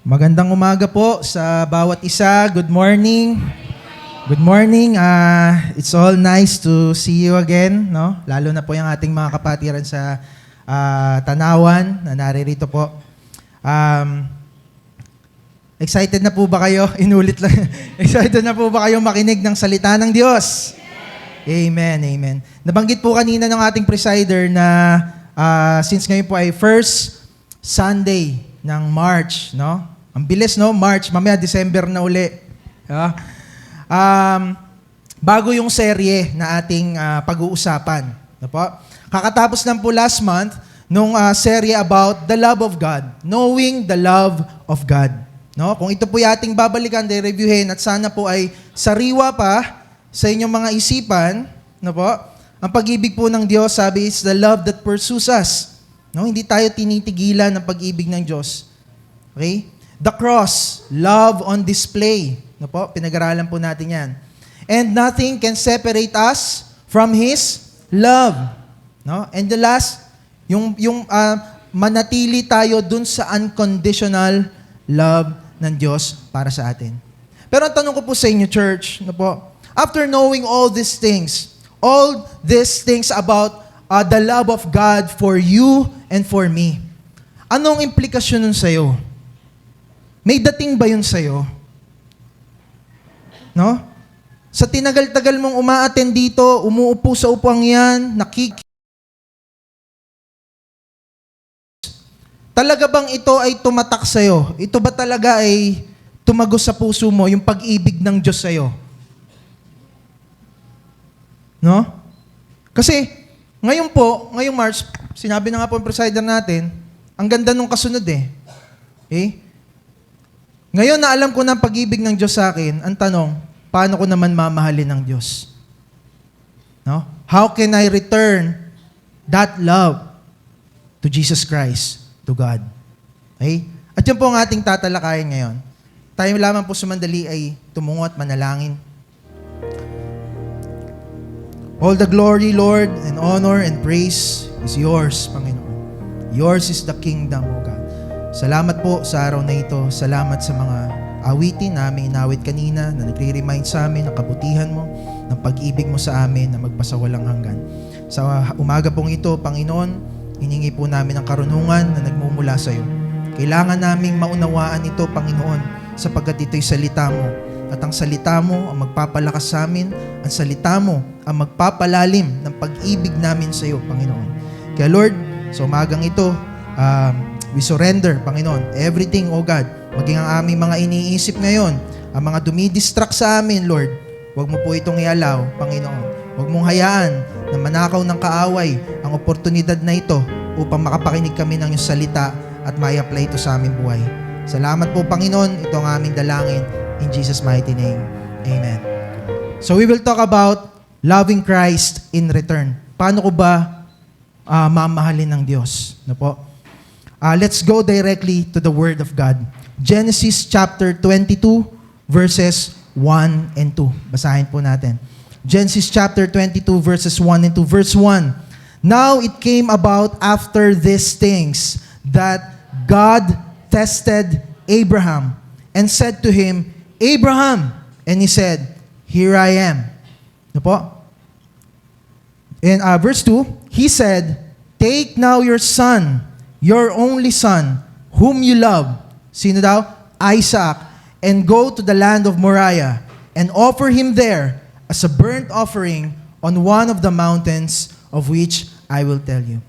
Magandang umaga po sa bawat isa. Good morning. Good morning. It's all nice to see you again, no? Lalo na po yung ating mga kapatiran sa Tanawan na naririto po. Excited na po ba kayo? Inulit lang. Excited na po ba kayo makinig ng salita ng Diyos? Amen, amen. Nabanggit po kanina ng ating presider na since ngayon po ay first Sunday ng March, no? Ang bilis, no? March, mamaya December na uli. Bago yung serye na ating pag-uusapan. No po? Kakatapos lang po last month nung serye about the love of God. Knowing the love of God. No? Kung ito po yung ating babalikan, reviewin at sana po ay sariwa pa sa inyong mga isipan. No po? Ang pag-ibig po ng Diyos, sabi, it's the love that pursues us. No? Hindi tayo tinitigilan ng pag-ibig ng Diyos. Okay? The cross, love on display. No po? Pinag-aralan po natin yan. And nothing can separate us from His love. No? And the last, yung manatili tayo dun sa unconditional love ng Diyos para sa atin. Pero ang tanong ko po sa inyo, church, no po? After knowing all these things about the love of God for you and for me, anong implikasyon nun sa'yo? May dating ba yun sa'yo? No? Sa tinagal-tagal mong umaattend dito, umuupo sa upang yan, talaga bang ito ay tumatak sa'yo? Ito ba talaga ay tumagos sa puso mo, yung pag-ibig ng Diyos sa'yo? No? Kasi, ngayong March, sinabi na nga po ang presider natin, ang ganda nung kasunod eh. Okay? Ngayon na alam ko na ang pag-ibig ng Diyos sa akin, ang tanong, paano ko naman mamahalin ng Diyos? No? How can I return that love to Jesus Christ, to God? Okay? At yun po ang ating tatalakayan ngayon. Tayo lamang po sumandali ay tumungo at manalangin. All the glory, Lord, and honor and praise is yours, Panginoon. Yours is the kingdom, O God. Salamat po sa araw na ito. Salamat sa mga awitin na aming inawit kanina na nagre-remind sa amin ng kabutihan mo, ng pag-ibig mo sa amin na magpasawalang hanggan. Sa umaga pong ito, Panginoon, hiningi po namin ang karunungan na nagmumula sa iyo. Kailangan naming maunawaan ito, Panginoon, sapagkat ito'y salita mo. At ang salita mo ang magpapalakas sa amin, ang salita mo ang magpapalalim ng pag-ibig namin sa iyo, Panginoon. Kaya Lord, sa umagang ito, we surrender, Panginoon, everything, O God, maging ang aming mga iniisip ngayon, ang mga dumidistract sa amin, Lord, huwag mo po itong ialaw, Panginoon. Huwag mong hayaan na manakaw ng kaaway ang oportunidad na ito upang makapakinig kami ng iyong salita at mai-apply ito sa aming buhay. Salamat po, Panginoon. Ito ang aming dalangin. In Jesus' mighty name. Amen. So we will talk about loving Christ in return. Paano ko ba mamahalin ng Diyos? No po? Let's go directly to the Word of God. Genesis chapter 22, verses 1 and 2. Basahin po natin. Genesis chapter 22, verses 1 and 2. Verse 1. Now it came about after these things that God tested Abraham and said to him, Abraham! And he said, Here I am. Ano po? In verse 2, he said, Take now your son, your only son, whom you love, sino daw? Isaac, and go to the land of Moriah, and offer him there as a burnt offering on one of the mountains of which I will tell you.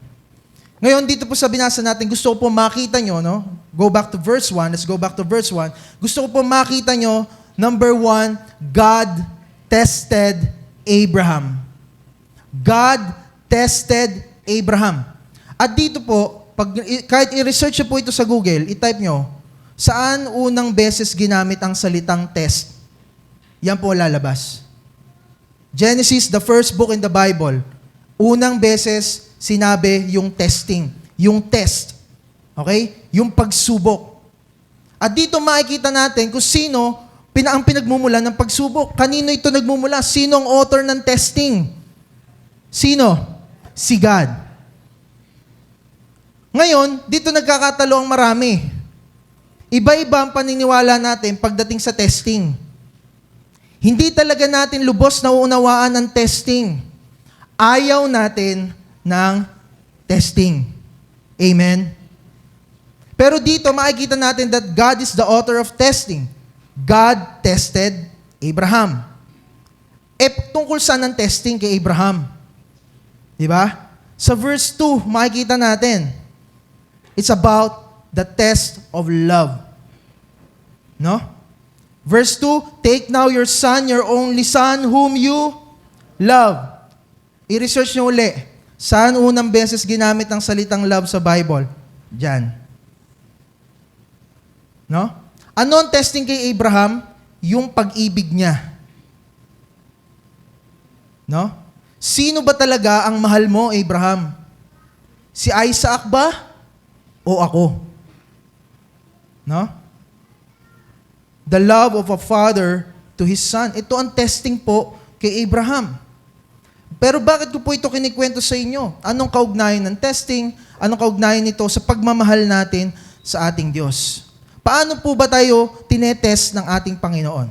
Ngayon, dito po sa binasa natin, gusto ko po makita nyo, no? Go back to verse 1. Let's go back to verse 1. Gusto ko po makita nyo, number 1, God tested Abraham. God tested Abraham. At dito po, kahit i-research po ito sa Google, i-type nyo, saan unang beses ginamit ang salitang test? Yan po lalabas. Genesis, the first book in the Bible, unang beses sinabi yung testing, yung test. Okay? Yung pagsubok. At dito makikita natin kung sino ang pinagmumula ng pagsubok. Kanino ito nagmumula? Sino ang author ng testing? Sino? Si God. Ngayon, dito nagkakatalo ang marami. Iba-iba ang paniniwala natin pagdating sa testing. Hindi talaga natin lubos na uunawaan ang testing. Ayaw natin ng testing. Amen? Pero dito makikita natin that God is the author of testing. God tested Abraham. Tungkol saan ang testing kay Abraham? Di ba? Sa verse 2, makikita natin, it's about the test of love. No? Verse 2, take now your son, your only son, whom you love. I-research nyo uli. Saan unang beses ginamit ang salitang love sa Bible? Diyan. No? Ano ang testing kay Abraham? Yung pag-ibig niya. No? Sino ba talaga ang mahal mo, Abraham? Si Isaac ba? O ako? No? The love of a father to his son. Ito ang testing po kay Abraham. Pero bakit ko po ito kinikwento sa inyo? Anong kaugnayan ng testing? Anong kaugnayan nito sa pagmamahal natin sa ating Diyos? Paano po ba tayo tinetest ng ating Panginoon?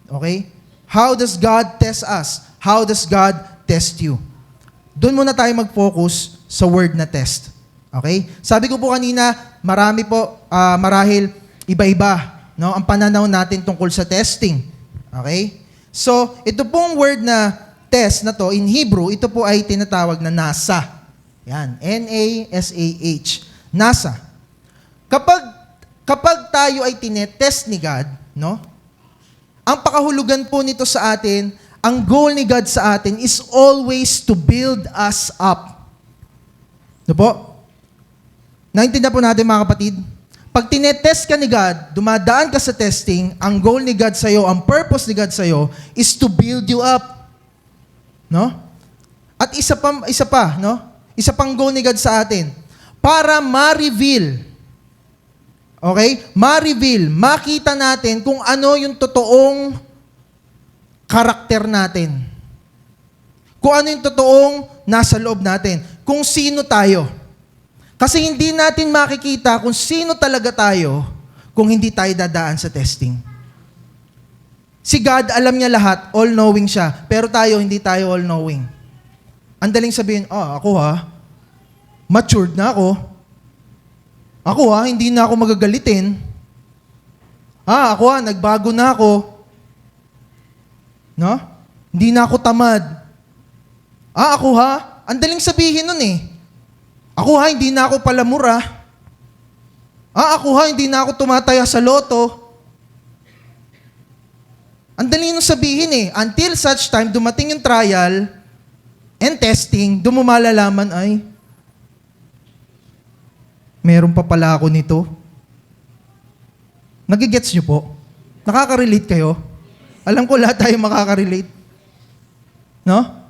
Okay? How does God test us? How does God test you? Doon muna tayo mag-focus sa word na test. Okay? Sabi ko po kanina, marami po, marahil iba-iba, no, ang pananaw natin tungkol sa testing. Okay? So, ito pong word na test na to, in Hebrew, ito po ay tinatawag na NASA. Yan, N-A-S-A-H. NASA. Kapag tayo ay tinetest ni God, no, ang pakahulugan po nito sa atin, ang goal ni God sa atin is always to build us up. No po? Naintindihan po natin mga kapatid? Pag tinetest ka ni God, dumadaan ka sa testing, ang goal ni God sa'yo, ang purpose ni God sa'yo, is to build you up. No? At isa pa, no? Isa pang goal ni God sa atin, para ma-reveal, okay? Ma-reveal, makita natin kung ano yung totoong karakter natin. Kung ano yung totoong nasa loob natin. Kung sino tayo. Kasi hindi natin makikita kung sino talaga tayo kung hindi tayo dadaan sa testing. Si God, alam niya lahat, all-knowing siya. Pero tayo, hindi tayo all-knowing. Ang daling sabihin, ako matured na ako. Ako hindi na ako magagalitin. Ako nagbago na ako. No? Hindi na ako tamad. Ako ang daling sabihin nun eh. Ako hindi na ako palamura. Ako hindi na ako tumataya sa loto. Ang dali nung sabihin eh. Until such time, dumating yung trial and testing, doon mo malalaman ay, meron pa pala ako nito. Nagigets nyo po? Nakaka-relate kayo? Alam ko lahat tayo makaka-relate. No?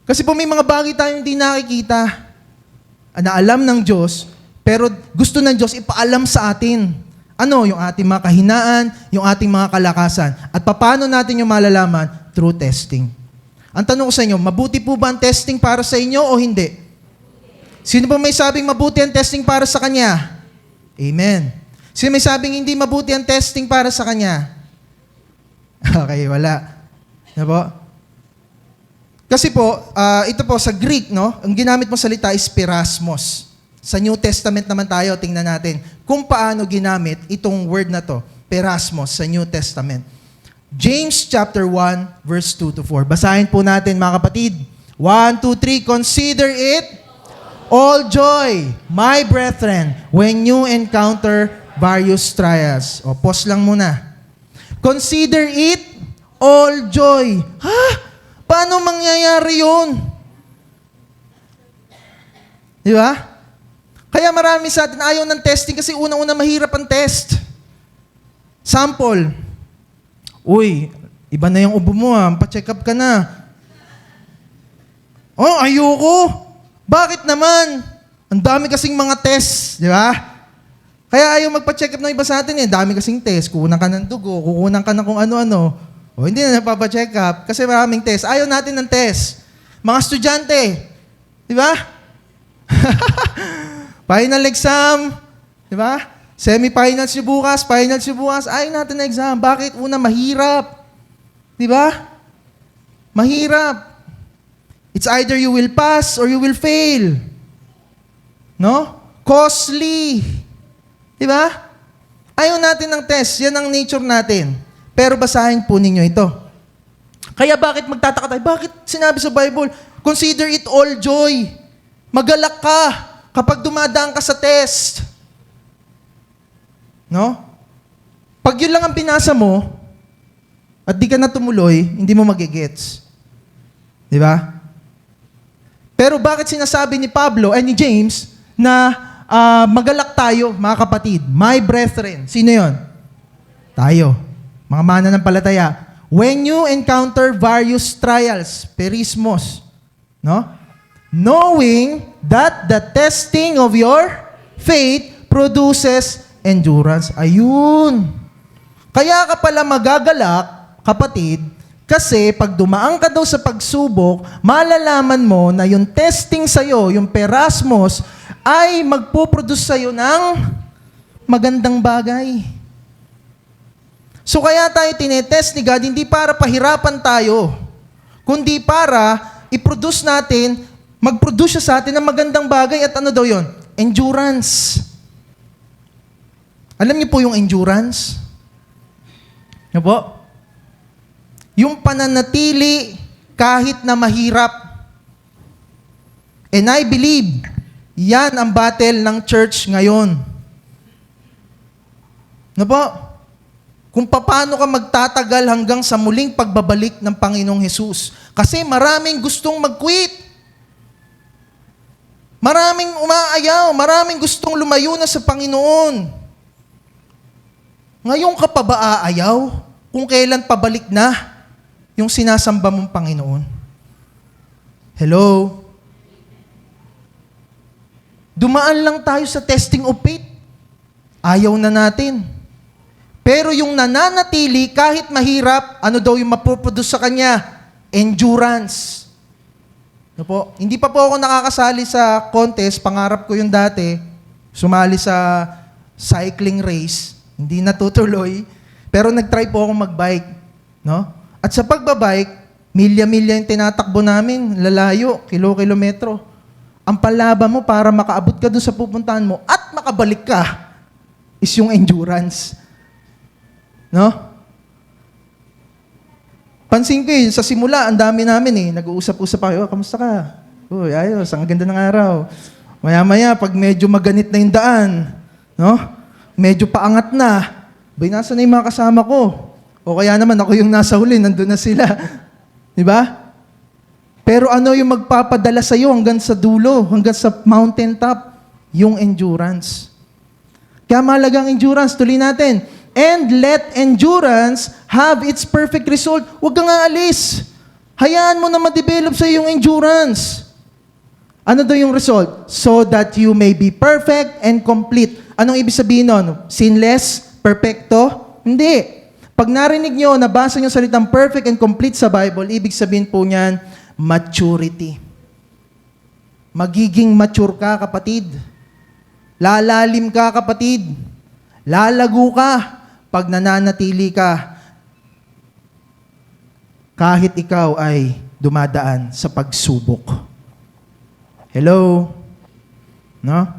Kasi po may mga bagay tayong hindi nakikita na alam ng Diyos, pero gusto ng Diyos ipaalam sa atin. Ano? Yung ating mga kahinaan, yung ating mga kalakasan. At paano natin yung malalaman? Through testing. Ang tanong ko sa inyo, mabuti po ba ang testing para sa inyo o hindi? Sino ba may sabing mabuti ang testing para sa kanya? Amen. Sino may sabing hindi mabuti ang testing para sa kanya? Okay, wala. Ano po? Kasi po, ito po sa Greek, no? Ang ginamit mong salita is perasmos. Sa New Testament naman tayo, tingnan natin kung paano ginamit itong word na to, perasmos, sa New Testament. James chapter 1, verse 2 to 4. Basahin po natin mga kapatid. 1, 2, 3. Consider it all joy, my brethren, when you encounter various trials. O, pause lang muna. Consider it all joy. Paano mangyayari yun? Di ba? Kaya marami sa atin ayaw ng testing kasi unang-una mahirap ang test. Sample. Uy, iba na yung ubo mo pa-check up ka na. Ayoko. Bakit naman? Ang dami kasing mga tests, di ba? Kaya ayaw magpa-check up ng iba sa atin eh. Dami kasing test. Kukunan ka ng dugo, kukunan ka ng kung ano-ano. Hindi na napapa-check up kasi maraming test. Ayaw natin ng test. Mga estudyante, di ba? Final exam, di ba? Semifinals nyo bukas, finals nyo bukas, ayaw natin na exam. Bakit? Una, mahirap. Di ba? Mahirap. It's either you will pass or you will fail. No? Costly. Di ba? Ayaw natin ng test. Yan ang nature natin. Pero basahin po ninyo ito. Kaya bakit magtataka tayo? Bakit sinabi sa Bible, consider it all joy. Magalak ka kapag dumadaan ka sa test. No? Pag yun lang ang pinasa mo, at di ka na tumuloy, hindi mo magigets. Di ba? Pero bakit sinasabi ni Pablo and ni James na magalak tayo, mga kapatid? My brethren. Sino yon? Tayo. Mga mananampalataya. When you encounter various trials, perismos, no? Knowing that the testing of your faith produces endurance. Ayun. Kaya ka pala magagalak, kapatid, kasi pag dumaan ka daw sa pagsubok, malalaman mo na yung testing sa'yo, yung perasmos, ay magpuproduce sa'yo ng magandang bagay. So kaya tayo tinetest ni God, hindi para pahirapan tayo, kundi para i-produce natin, mag-produce siya sa atin ng magandang bagay at ano daw yon? Endurance. Alam niyo po yung endurance? Ano po? Yung pananatili kahit na mahirap. And I believe, yan ang battle ng church ngayon. Ano po? Kung paano ka magtatagal hanggang sa muling pagbabalik ng Panginoong Hesus. Kasi maraming gustong mag-quit. Maraming umaayaw. Maraming gustong lumayo na sa Panginoon. Ngayon ka pa ba aayaw? Kung kailan pabalik na yung sinasamba mong Panginoon? Hello? Dumaan lang tayo sa testing of faith. Ayaw na natin. Pero yung nananatili, kahit mahirap, ano daw yung mapoproduce sa kanya? Endurance. Ano po? Hindi pa po ako nakakasali sa contest. Pangarap ko yung dati. Sumali sa cycling race. Hindi natutuloy. Pero nag-try po ako mag-bike. No? At sa pagbabike, milya-milya yung tinatakbo namin. Lalayo, kilo-kilometro. Ang palaban mo para makaabot ka doon sa pupuntahan mo at makabalik ka is yung endurance. No? Pansin ko sa simula, ang dami namin nag-uusap-usap ako, kamusta ka? Uy, ayos, ang ganda ng araw. Maya-maya, pag medyo maganit na yung daan, no? Medyo paangat na, nasa na yung mga kasama ko? O kaya naman, ako yung nasa huli, nandun na sila. Di ba? Pero ano yung magpapadala sa'yo hanggang sa dulo, hanggang sa mountain top? Yung endurance. Kaya mahalagang endurance, tuloy natin. And let endurance have its perfect result. Huwag kang aalis. Hayaan mo na ma-develop sa yung endurance. Ano daw yung result? So that you may be perfect and complete. Anong ibig sabihin nun? Sinless? Perfecto? Hindi. Pag narinig nyo, nabasa nyo salitang perfect and complete sa Bible, ibig sabihin po niyan, maturity. Magiging mature ka, kapatid. Lalalim ka, kapatid. Lalago ka pag nananatili ka kahit ikaw ay dumadaan sa pagsubok. Hello? No?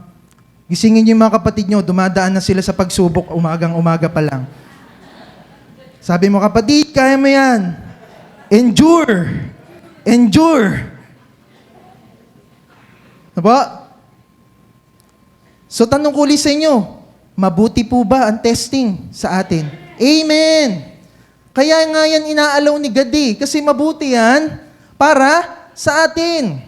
Gisingin niyo yung mga kapatid nyo, dumadaan na sila sa pagsubok umagang-umaga pa lang. Sabi mo, kapatid, kaya mo yan. Endure. Endure. Diba? So, tanong ko ulit sa inyo, mabuti po ba ang testing sa atin? Amen! Kaya nga yan inaalaw ni God kasi mabuti yan para sa atin.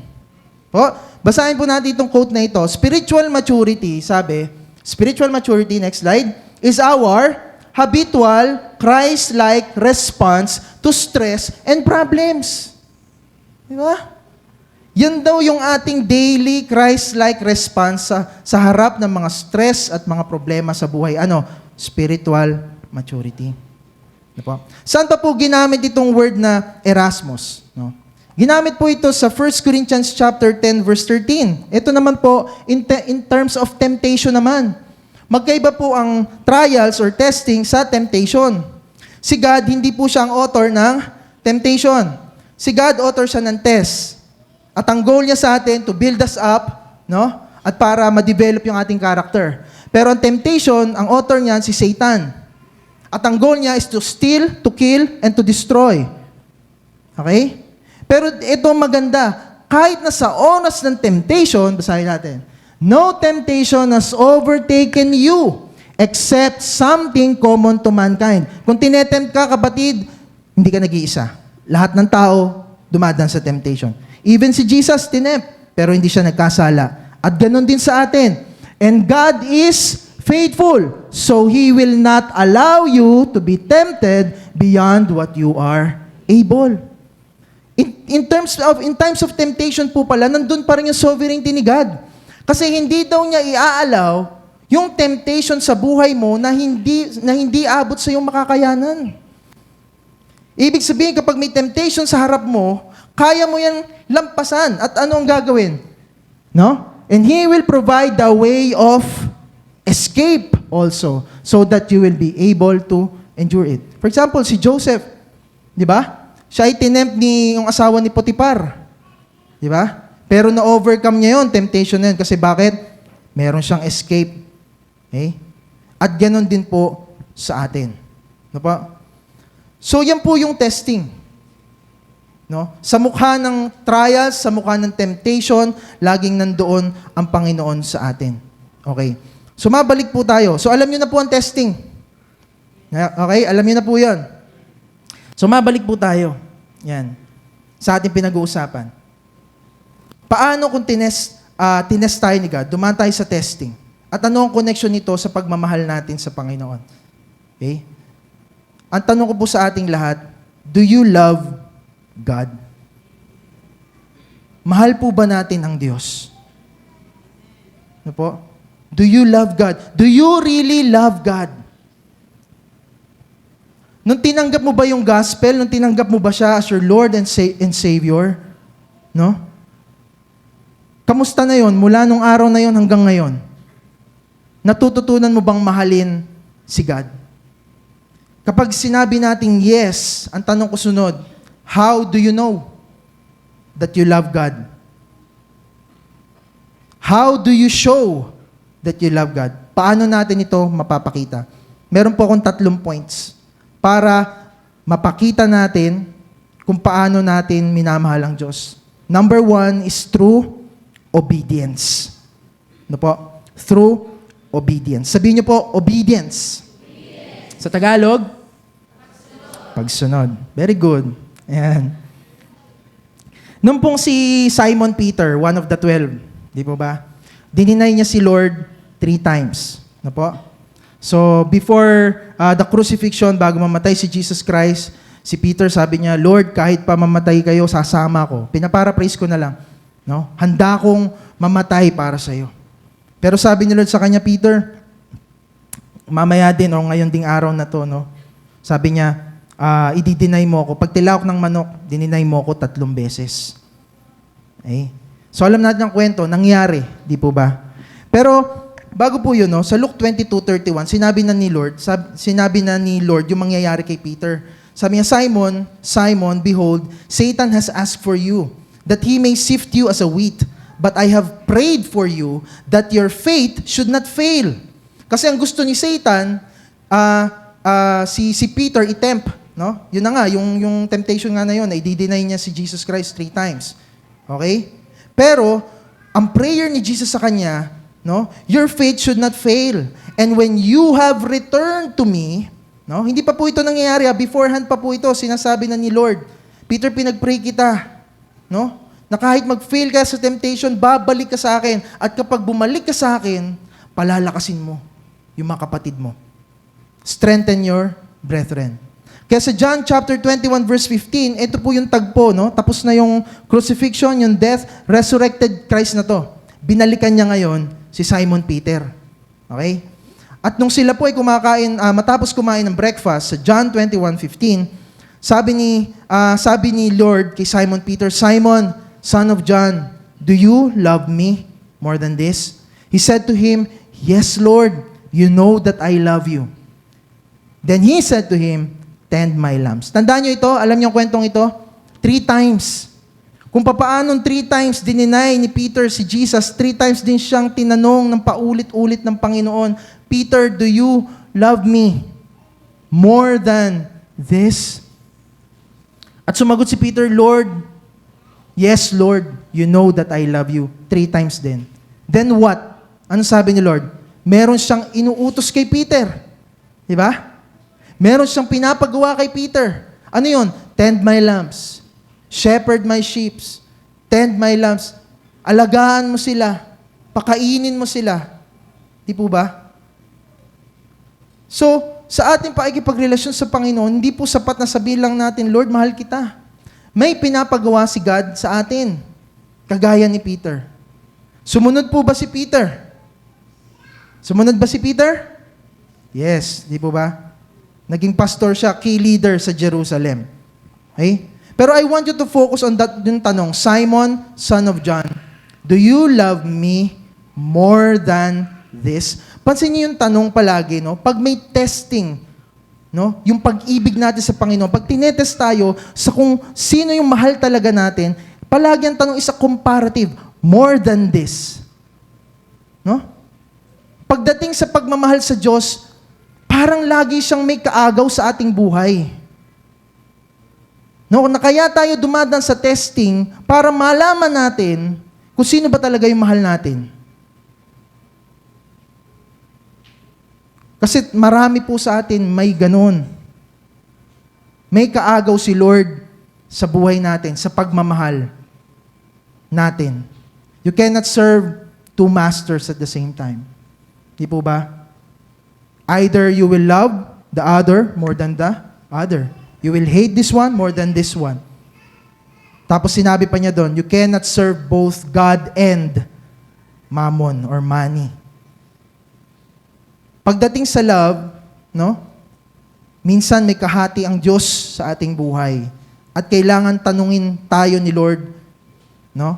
Po, basahin po natin itong quote na ito. Spiritual maturity, sabi, spiritual maturity, next slide, is our habitual, Christ-like response to stress and problems. Di ba? Yan daw yung ating daily Christ-like response sa harap ng mga stress at mga problema sa buhay. Ano? Spiritual maturity. Ano po? Saan pa po ginamit itong word na Erasmus? No? Ginamit po ito sa 1 Corinthians chapter 10 verse 13. Ito naman po in terms of temptation naman. Magkaiba po ang trials or testing sa temptation. Si God, hindi po siya ang author ng temptation. Si God, author siya ng test. At ang goal niya sa atin, to build us up, no? At para ma-develop yung ating character. Pero ang temptation, ang author niyan, si Satan. At ang goal niya is to steal, to kill, and to destroy. Okay? Pero ito maganda. Kahit na sa oras ng temptation, basahin natin, no temptation has overtaken you except something common to mankind. Kung tinetempt ka, kapatid, hindi ka nag-iisa. Lahat ng tao dumadaan sa temptation. Even si Jesus tinempt, pero hindi siya nagkasala. At ganun din sa atin. And God is faithful, so He will not allow you to be tempted beyond what you are able. In times of temptation po pala, nandun pa rin yung sovereignty ni God. Kasi hindi daw niya i-allow yung temptation sa buhay mo na hindi abot sa iyong makakayanan. Ibig sabihin, kapag may temptation sa harap mo, kaya mo yan lampasan. At ano ang gagawin? No? And He will provide the way of escape also so that you will be able to endure it. For example, si Joseph, di ba? Siya ay tinempt yung asawa ni Potiphar. Di ba? Pero na-overcome niya yun, temptation na yun. Kasi bakit? Meron siyang escape. Okay? At ganon din po sa atin. No po? So, yan po yung testing. No? Sa mukha ng trials, sa mukha ng temptation, laging nandoon ang Panginoon sa atin. Okay? So, mabalik po tayo. So, alam niyo na po ang testing. Okay? Alam niyo na po yan. So, mabalik po tayo. Yan. Sa ating pinag-uusapan. Paano kung tinest tayo ni God, dumaan tayo sa testing? At ano ang connection nito sa pagmamahal natin sa Panginoon? Okay? Ang tanong ko po sa ating lahat, do you love God? Mahal po ba natin ang Diyos? Ano po? Do you love God? Do you really love God? Nung tinanggap mo ba yung gospel, nung tinanggap mo ba siya as your Lord and Savior, no? Kamusta na yon mula nung araw na yon hanggang ngayon? Natututunan mo bang mahalin si God? Kapag sinabi nating yes, ang tanong ko sunod, how do you know that you love God? How do you show that you love God? Paano natin ito mapapakita? Meron po akong 3 points para mapakita natin kung paano natin minamahal ang Diyos. Number 1 is through obedience. Ano po? Through obedience. Sabihin niyo po, obedience. Sa Tagalog? Pagsunod. Very good. Ayan. Nung pong si Simon Peter, one of the 12, di po ba? Dininay niya si Lord 3 times. Ano po? So, before the crucifixion, bago mamatay si Jesus Christ, si Peter sabi niya, Lord, kahit pa mamatay kayo, sasama ko. Pinaparaphrase ko na lang. No? Handa kong mamatay para sa iyo. Pero sabi ni Lord sa kanya, Peter, mamaya din o ngayon ding araw na to, no? Sabi niya, i-deny mo ako. Pag tilawak ng manok, dininay mo ako 3 beses. Okay? So alam natin ang kwento, nangyari, di po ba? Pero bago po yun, no, sa Luke 22:31, sinabi na ni Lord yung mangyayari kay Peter. Sabi niya, Simon, Simon, behold, Satan has asked for you, that he may sift you as a wheat. But I have prayed for you that your faith should not fail. Kasi ang gusto ni Satan, si Peter i-tempt. No? Yun na nga, yung temptation nga na yun, i-deny niya si Jesus Christ 3 times. Okay? Pero, ang prayer ni Jesus sa kanya, no, your faith should not fail. And when you have returned to me, no, hindi pa po ito nangyayari, beforehand pa po ito, sinasabi na ni Lord, Peter, pinag-pray kita. No? Na kahit mag-fail ka sa temptation, babalik ka sa akin. At kapag bumalik ka sa akin, palalakasin mo yung mga kapatid mo. Strengthen your brethren. Kaya sa John chapter 21 verse 15, ito po yung tagpo, no? Tapos na yung crucifixion, yung death, resurrected Christ na to. Binalikan niya ngayon si Simon Peter. Okay? At nung sila po ay matapos kumain ng breakfast, sa John 21:15, sabi ni Lord kay Simon Peter, Simon, son of John, do you love me more than this? He said to him, Yes, Lord, you know that I love you. Then he said to him, tend my lambs. Tandaan nyo ito, alam nyo ang kwentong ito? 3 times. Kung papaanong 3 times dininay ni Peter si Jesus, 3 times din siyang tinanong ng paulit-ulit ng Panginoon, Peter, do you love me more than this? At sumagot si Peter, Lord, yes, Lord, you know that I love you. 3 times din. Then what? Ano sabi ni Lord? Meron siyang inuutos kay Peter. Di ba? Meron siyang pinapagawa kay Peter. Ano yun? Tend my lambs. Shepherd my sheep. Tend my lambs. Alagaan mo sila. Pakainin mo sila. Di po ba? So, sa ating pakikipagrelasyon sa Panginoon, hindi po sapat na sabihin lang natin, Lord, mahal kita. May pinapagawa si God sa atin. Kagaya ni Peter. Sumunod po ba si Peter? Sumunod ba si Peter? Yes, di po ba? Naging pastor siya, key leader sa Jerusalem. Okay? Pero I want you to focus on that yung tanong, Simon, son of John, do you love me more than this? Pansin niyo yung tanong palagi, no? Pag may testing, no? Yung pag-ibig natin sa Panginoon, pag tinetest tayo sa kung sino yung mahal talaga natin, palagi ang tanong is a comparative, more than this. No? Pagdating sa pagmamahal sa Diyos, parang lagi siyang may kaagaw sa ating buhay. No, na kaya tayo dumadaan sa testing para malaman natin kung sino ba talaga yung mahal natin. Kasi marami po sa atin may ganun. May kaagaw si Lord sa buhay natin, sa pagmamahal natin. You cannot serve 2 masters at the same time. Di po ba? Either you will love the other more than the other. You will hate this one more than this one. Tapos sinabi pa niya doon, you cannot serve both God and mammon or money. Pagdating sa love, no? Minsan may kahati ang Diyos sa ating buhay. At kailangan tanungin tayo ni Lord, no?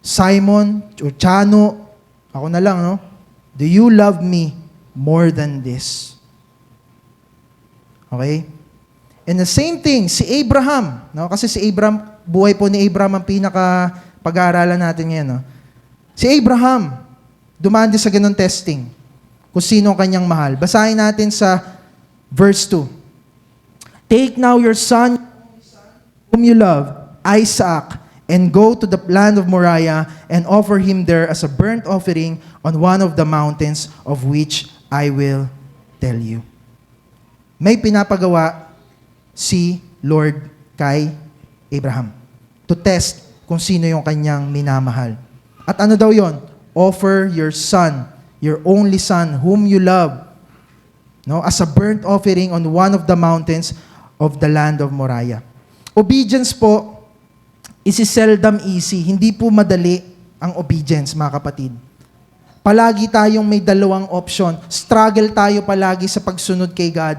Simon o Chano, ako na lang, no? Do you love me more than this? Okay? And the same thing, si Abraham, no? Kasi si Abraham, buhay po ni Abraham ang pinaka-pag-aaralan natin ngayon, no? Si Abraham, dumaan din sa ganun testing, kung sino ang kanyang mahal. Basahin natin sa verse 2. Take now your son, whom you love, Isaac, and go to the land of Moriah, and offer him there as a burnt offering on one of the mountains of which I will tell you. May pinapagawa si Lord kay Abraham to test kung sino yung kanyang minamahal. At ano daw yon? Offer your son, your only son, whom you love, no, as a burnt offering on one of the mountains of the land of Moriah. Obedience po is seldom easy. Hindi po madali ang obedience, mga kapatid. Palagi tayong may dalawang option. Struggle tayo palagi sa pagsunod kay God.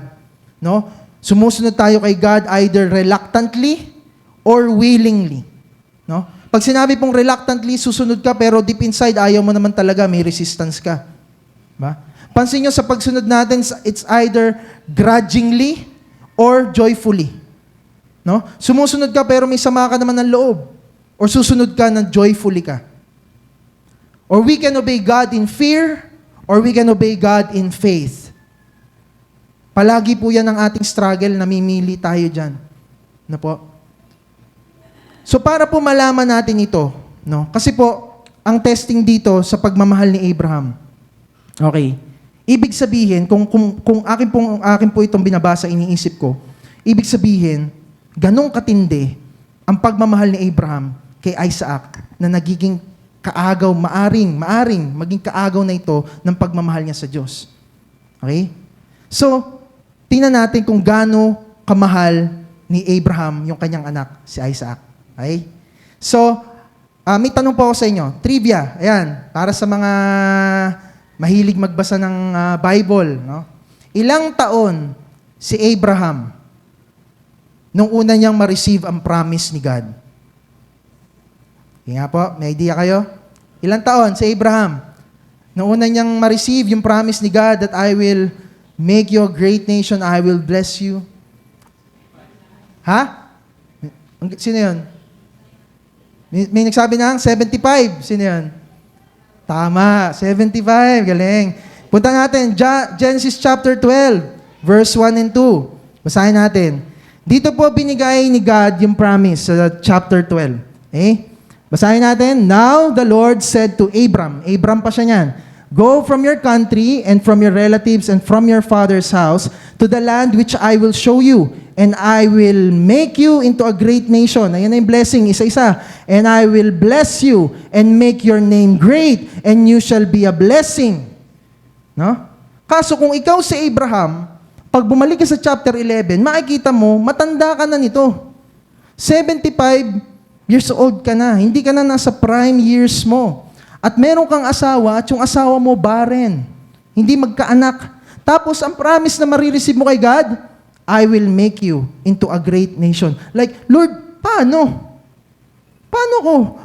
No? Sumusunod tayo kay God either reluctantly or willingly. No? Pag sinabi pong reluctantly, susunod ka, pero deep inside, ayaw mo naman talaga, may resistance ka. Ba? Pansin nyo sa pagsunod natin, it's either grudgingly or joyfully. No? Sumusunod ka, pero may sama ka naman ng loob. Or susunod ka ng joyfully ka. Or we can obey God in fear, or we can obey God in faith. Palagi po yan ang ating struggle, namimili tayo dyan. Na po? So para po malaman natin ito, no? Kasi po, ang testing dito sa pagmamahal ni Abraham, okay, ibig sabihin, kung akin po itong binabasa, iniisip ko, ibig sabihin, ganong katindi ang pagmamahal ni Abraham kay Isaac na nagiging kaagaw, maaring maging kaagaw na ito ng pagmamahal niya sa Diyos. Okay? So, tingnan natin kung gaano kamahal ni Abraham yung kanyang anak, si Isaac. Okay? So, may tanong po ako sa inyo. Trivia. Ayan, para sa mga mahilig magbasa ng Bible. No? Ilang taon si Abraham nung una niyang ma-receive ang promise ni God? Okay nga po, may idea kayo? Ilang taon si Abraham Nauna niyang ma-receive yung promise ni God that I will make you a great nation, I will bless you. Ha? Sino yun? May nagsabi ng 75. Sino yun? Tama, 75. Galing. Punta natin, Genesis chapter 12, verse 1 and 2. Basahin natin. Dito po binigay ni God yung promise sa chapter 12. Okay? Basahin natin. Now the Lord said to Abram, Abram pa siya niyan, go from your country and from your relatives and from your father's house to the land which I will show you, and I will make you into a great nation. Ayan na yung blessing, isa-isa. And I will bless you and make your name great, and you shall be a blessing. No? Kaso kung ikaw si Abraham, pag bumalik ka sa chapter 11, makikita mo, matanda ka na nito. 75 years old ka na. Hindi ka na nasa prime years mo. At meron kang asawa at yung asawa mo barren. Hindi magkaanak. Tapos ang promise na marireceive mo kay God, I will make you into a great nation. Like, Lord, paano?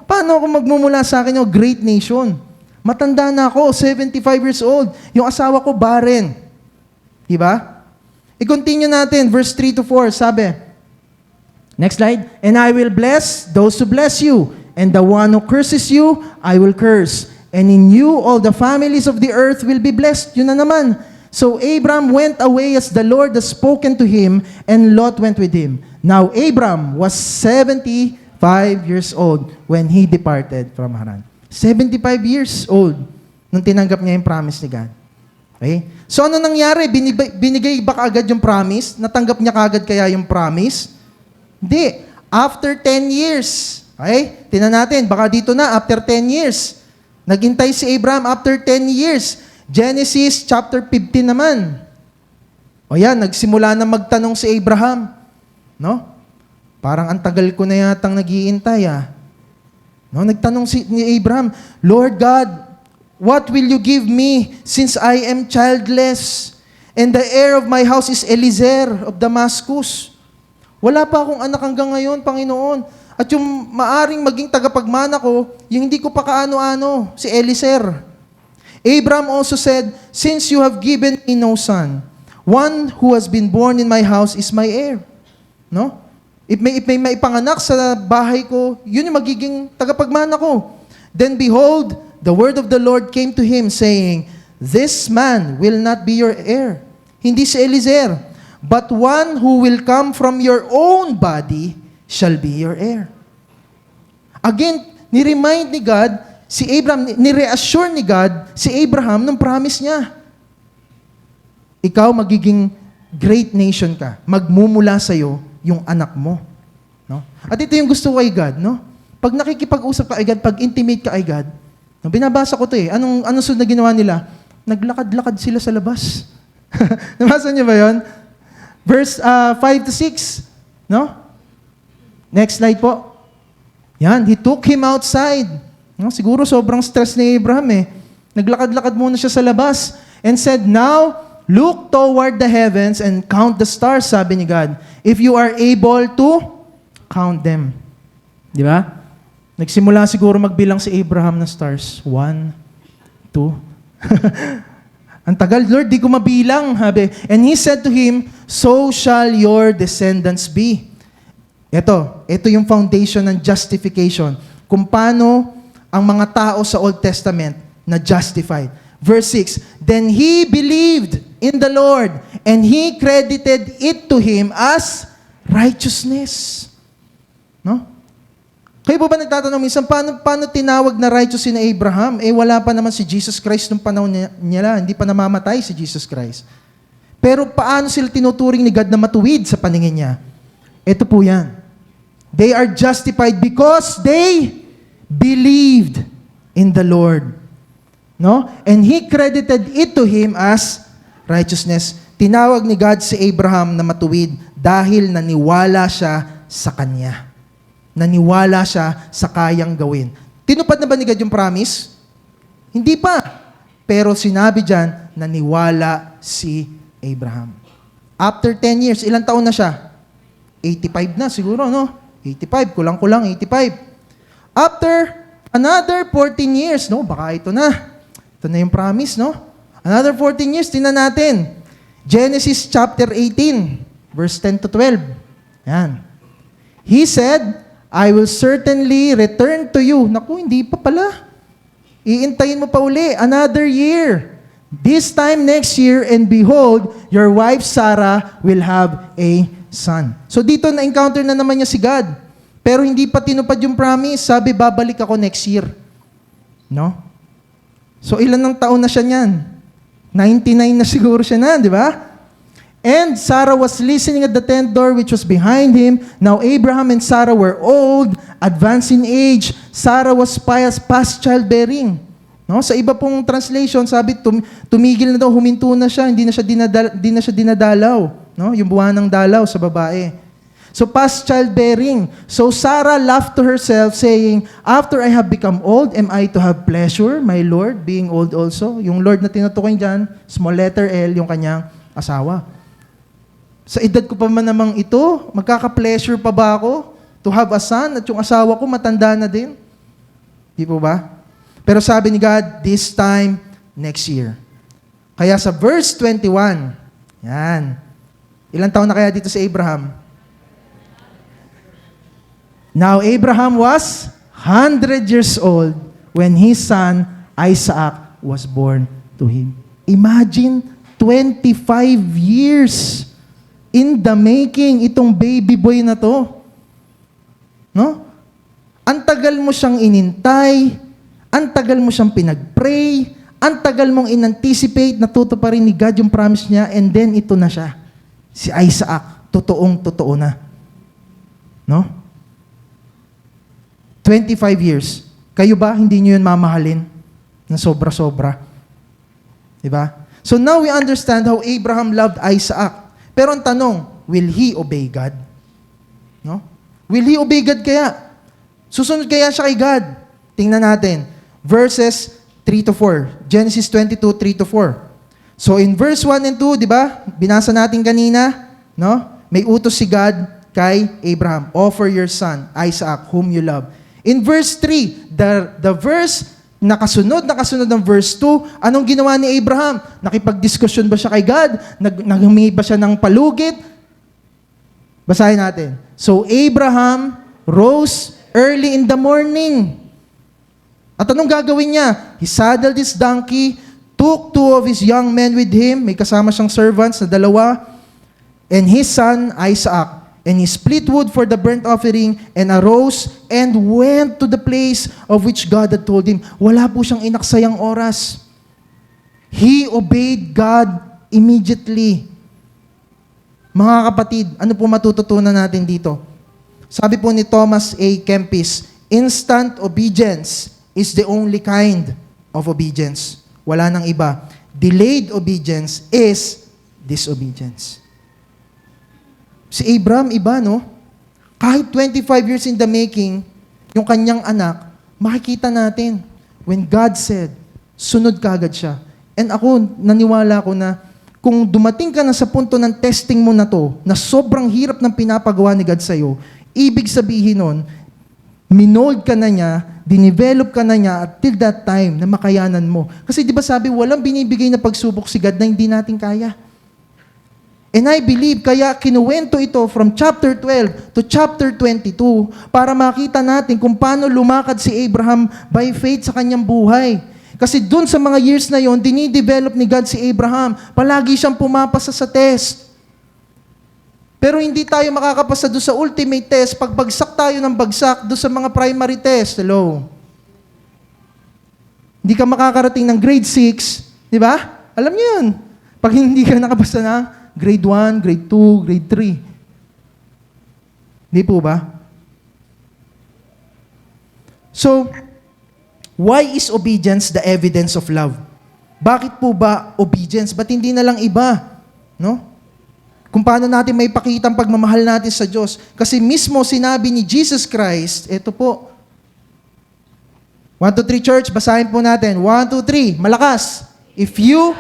Paano ako magmumula sa akin yung great nation? Matanda na ako, 75 years old. Yung asawa ko barren. Diba? I-continue natin, verse 3 to 4, sabi. Next slide. And I will bless those who bless you, and the one who curses you, I will curse. And in you, all the families of the earth will be blessed. Yun na naman. So Abram went away as the Lord has spoken to him, and Lot went with him. Now Abram was 75 years old when he departed from Haran. 75 years old nung tinanggap niya yung promise ni God. Okay? So ano nangyari? Binigay ba kaagad yung promise? Natanggap niya kaagad kaya yung promise? Hindi. After 10 years. Okay? Tingnan natin. Baka dito na, after 10 years. Naghintay si Abraham after 10 years. Genesis chapter 15 naman. O yan, nagsimula na magtanong si Abraham. No? Parang ang tagal ko na yatang nag-iintay No? Nagtanong ni Abraham, Lord God, what will you give me since I am childless? And the heir of my house is Eliezer of Damascus. Wala pa akong anak hanggang ngayon, Panginoon. At yung maaring maging tagapagmana ko, yung hindi ko pa kaano-ano, si Eliezer. Abram also said, since you have given me no son, one who has been born in my house is my heir. No? If may maipanganak sa bahay ko, yun yung magiging tagapagmana ko. Then behold, the word of the Lord came to him saying, this man will not be your heir. Hindi si Eliezer, but one who will come from your own body shall be your heir. Again, ni-remind ni God, si Abraham, ni-reassure ni God, si Abraham nung promise niya. Ikaw magiging great nation ka. Magmumula sa'yo yung anak mo. No? At ito yung gusto ko kay God. No? Pag nakikipag-usap ka kay God, pag intimate ka kay God, no, binabasa ko to Anong sunod na ginawa nila? Naglakad-lakad sila sa labas. Nabasa niyo ba yun? Verse 5 to 6. No? Next slide po. Yan, he took him outside. No, siguro sobrang stress ni Abraham Naglakad-lakad muna siya sa labas and said, now, look toward the heavens and count the stars, sabi ni God. If you are able to count them. Di ba? Nagsimula siguro magbilang si Abraham ng stars. 1, 2. Ang tagal, Lord, di ko mabilang. Sabi. And he said to him, so shall your descendants be. Ito yung foundation ng justification. Kung paano ang mga tao sa Old Testament na justified. Verse 6, then he believed in the Lord, and he credited it to him as righteousness. No? Kayo po ba nagtatanong minsan, paano tinawag na righteous si Abraham? Wala pa naman si Jesus Christ nung panahon niya, hindi pa namamatay si Jesus Christ. Pero paano sila tinuturing ni God na matuwid sa paningin niya? Ito po yan. They are justified because they believed in the Lord. No? And he credited it to him as righteousness. Tinawag ni God si Abraham na matuwid dahil naniwala siya sa kanya. Naniwala siya sa kayang gawin. Tinupad na ba ni God yung promise? Hindi pa. Pero sinabi dyan, naniwala si Abraham. After 10 years, ilang taon na siya? 85 na siguro, no? 85, kulang-kulang, 85. After another 14 years, no? Baka ito na. Ito na yung promise, no? Another 14 years, tingnan natin. Genesis chapter 18, verse 10 to 12. Yan. He said, I will certainly return to you. Naku, hindi pa pala. Iintayin mo pa uli, another year. This time next year, and behold, your wife Sarah will have a son. So dito na-encounter na naman niya si God. Pero hindi pa tinupad yung promise. Sabi, babalik ako next year. No? So ilan ng taon na siya niyan? 99 na siguro siya na, di ba? And Sarah was listening at the tent door which was behind him. Now Abraham and Sarah were old, advanced in age. Sarah was past childbearing. No? Sa iba pong translation, sabi, tumigil na daw, huminto na siya, hindi na siya dinadalaw. No? Yung buwan ng dalaw sa babae. So past childbearing. So Sarah laughed to herself, saying, after I have become old, am I to have pleasure, my Lord, being old also? Yung Lord na tinutukoy dyan, small letter L, yung kanyang asawa. Sa edad ko pa man namang ito, magkaka-pleasure pa ba ako to have a son at yung asawa ko matanda na din? Di po ba? Pero sabi ni God, this time next year. Kaya sa verse 21, yan. Ilang taon na kaya dito si Abraham? Now Abraham was 100 years old when his son Isaac was born to him. Imagine 25 years in the making itong baby boy na to. No? Ang tagal mo siyang inintay, ang tagal mo siyang pinag-pray, ang tagal mong in-anticipate na tutuparin ni God yung promise niya, and then ito na siya. Si Isaac, totoong-totoo na. No? 25 years. Kayo ba, hindi nyo yun mamahalin na sobra-sobra? Diba? So now we understand how Abraham loved Isaac. Pero ang tanong, will he obey God? No? Will he obey God kaya? Susunod kaya siya kay God? Tingnan natin. Verses 3 to 4. Genesis 22, 3 to 4. So in verse 1 and 2, di ba? Binasa natin kanina, no? May utos si God kay Abraham. Offer your son, Isaac, whom you love. In verse 3, the verse nakasunod ng verse 2, anong ginawa ni Abraham? Nakipag-discussion ba siya kay God? Naghumingi ba siya ng palugit? Basahin natin. So Abraham rose early in the morning. At anong gagawin niya? He saddled his donkey, took 2 of his young men with him, may kasama siyang servants na 2, and his son Isaac. And he split wood for the burnt offering and arose and went to the place of which God had told him. Wala po siyang inaksayang oras. He obeyed God immediately. Mga kapatid, ano po matututunan natin dito? Sabi po ni Thomas A. Kempis, instant obedience is the only kind of obedience. Wala nang iba. Delayed obedience is disobedience. Si Abraham, iba, no? Kahit 25 years in the making, yung kanyang anak, makikita natin, when God said, sunod kagad siya. And ako, naniwala ko na, kung dumating ka na sa punto ng testing mo na to, na sobrang hirap ng pinapagawa ni God sa'yo, ibig sabihin nun, minold ka na niya, dinevelop ka na niya, at till that time, na makayanan mo. Kasi di ba sabi, walang binibigay na pagsubok si God na hindi natin kaya. And I believe, kaya kinuwento ito from chapter 12 to chapter 22 para makita natin kung paano lumakad si Abraham by faith sa kanyang buhay. Kasi dun sa mga years na yon, dinidevelop ni God si Abraham. Palagi siyang pumapasa sa test. Pero hindi tayo makakapasa doon sa ultimate test pag bagsak tayo ng bagsak doon sa mga primary test. Hello? Hindi ka makakarating ng grade 6, di ba? Alam niyo yun. Pag hindi ka nakapasa ng grade 1, grade 2, grade 3. Di po ba? So, why is obedience the evidence of love? Bakit po ba obedience? Ba't hindi na lang iba? No? Kung paano natin may pakita ang pagmamahal natin sa Diyos. Kasi mismo sinabi ni Jesus Christ, eto po. 1, 2, 3 church, basahin po natin. 1, 2, 3, malakas. If you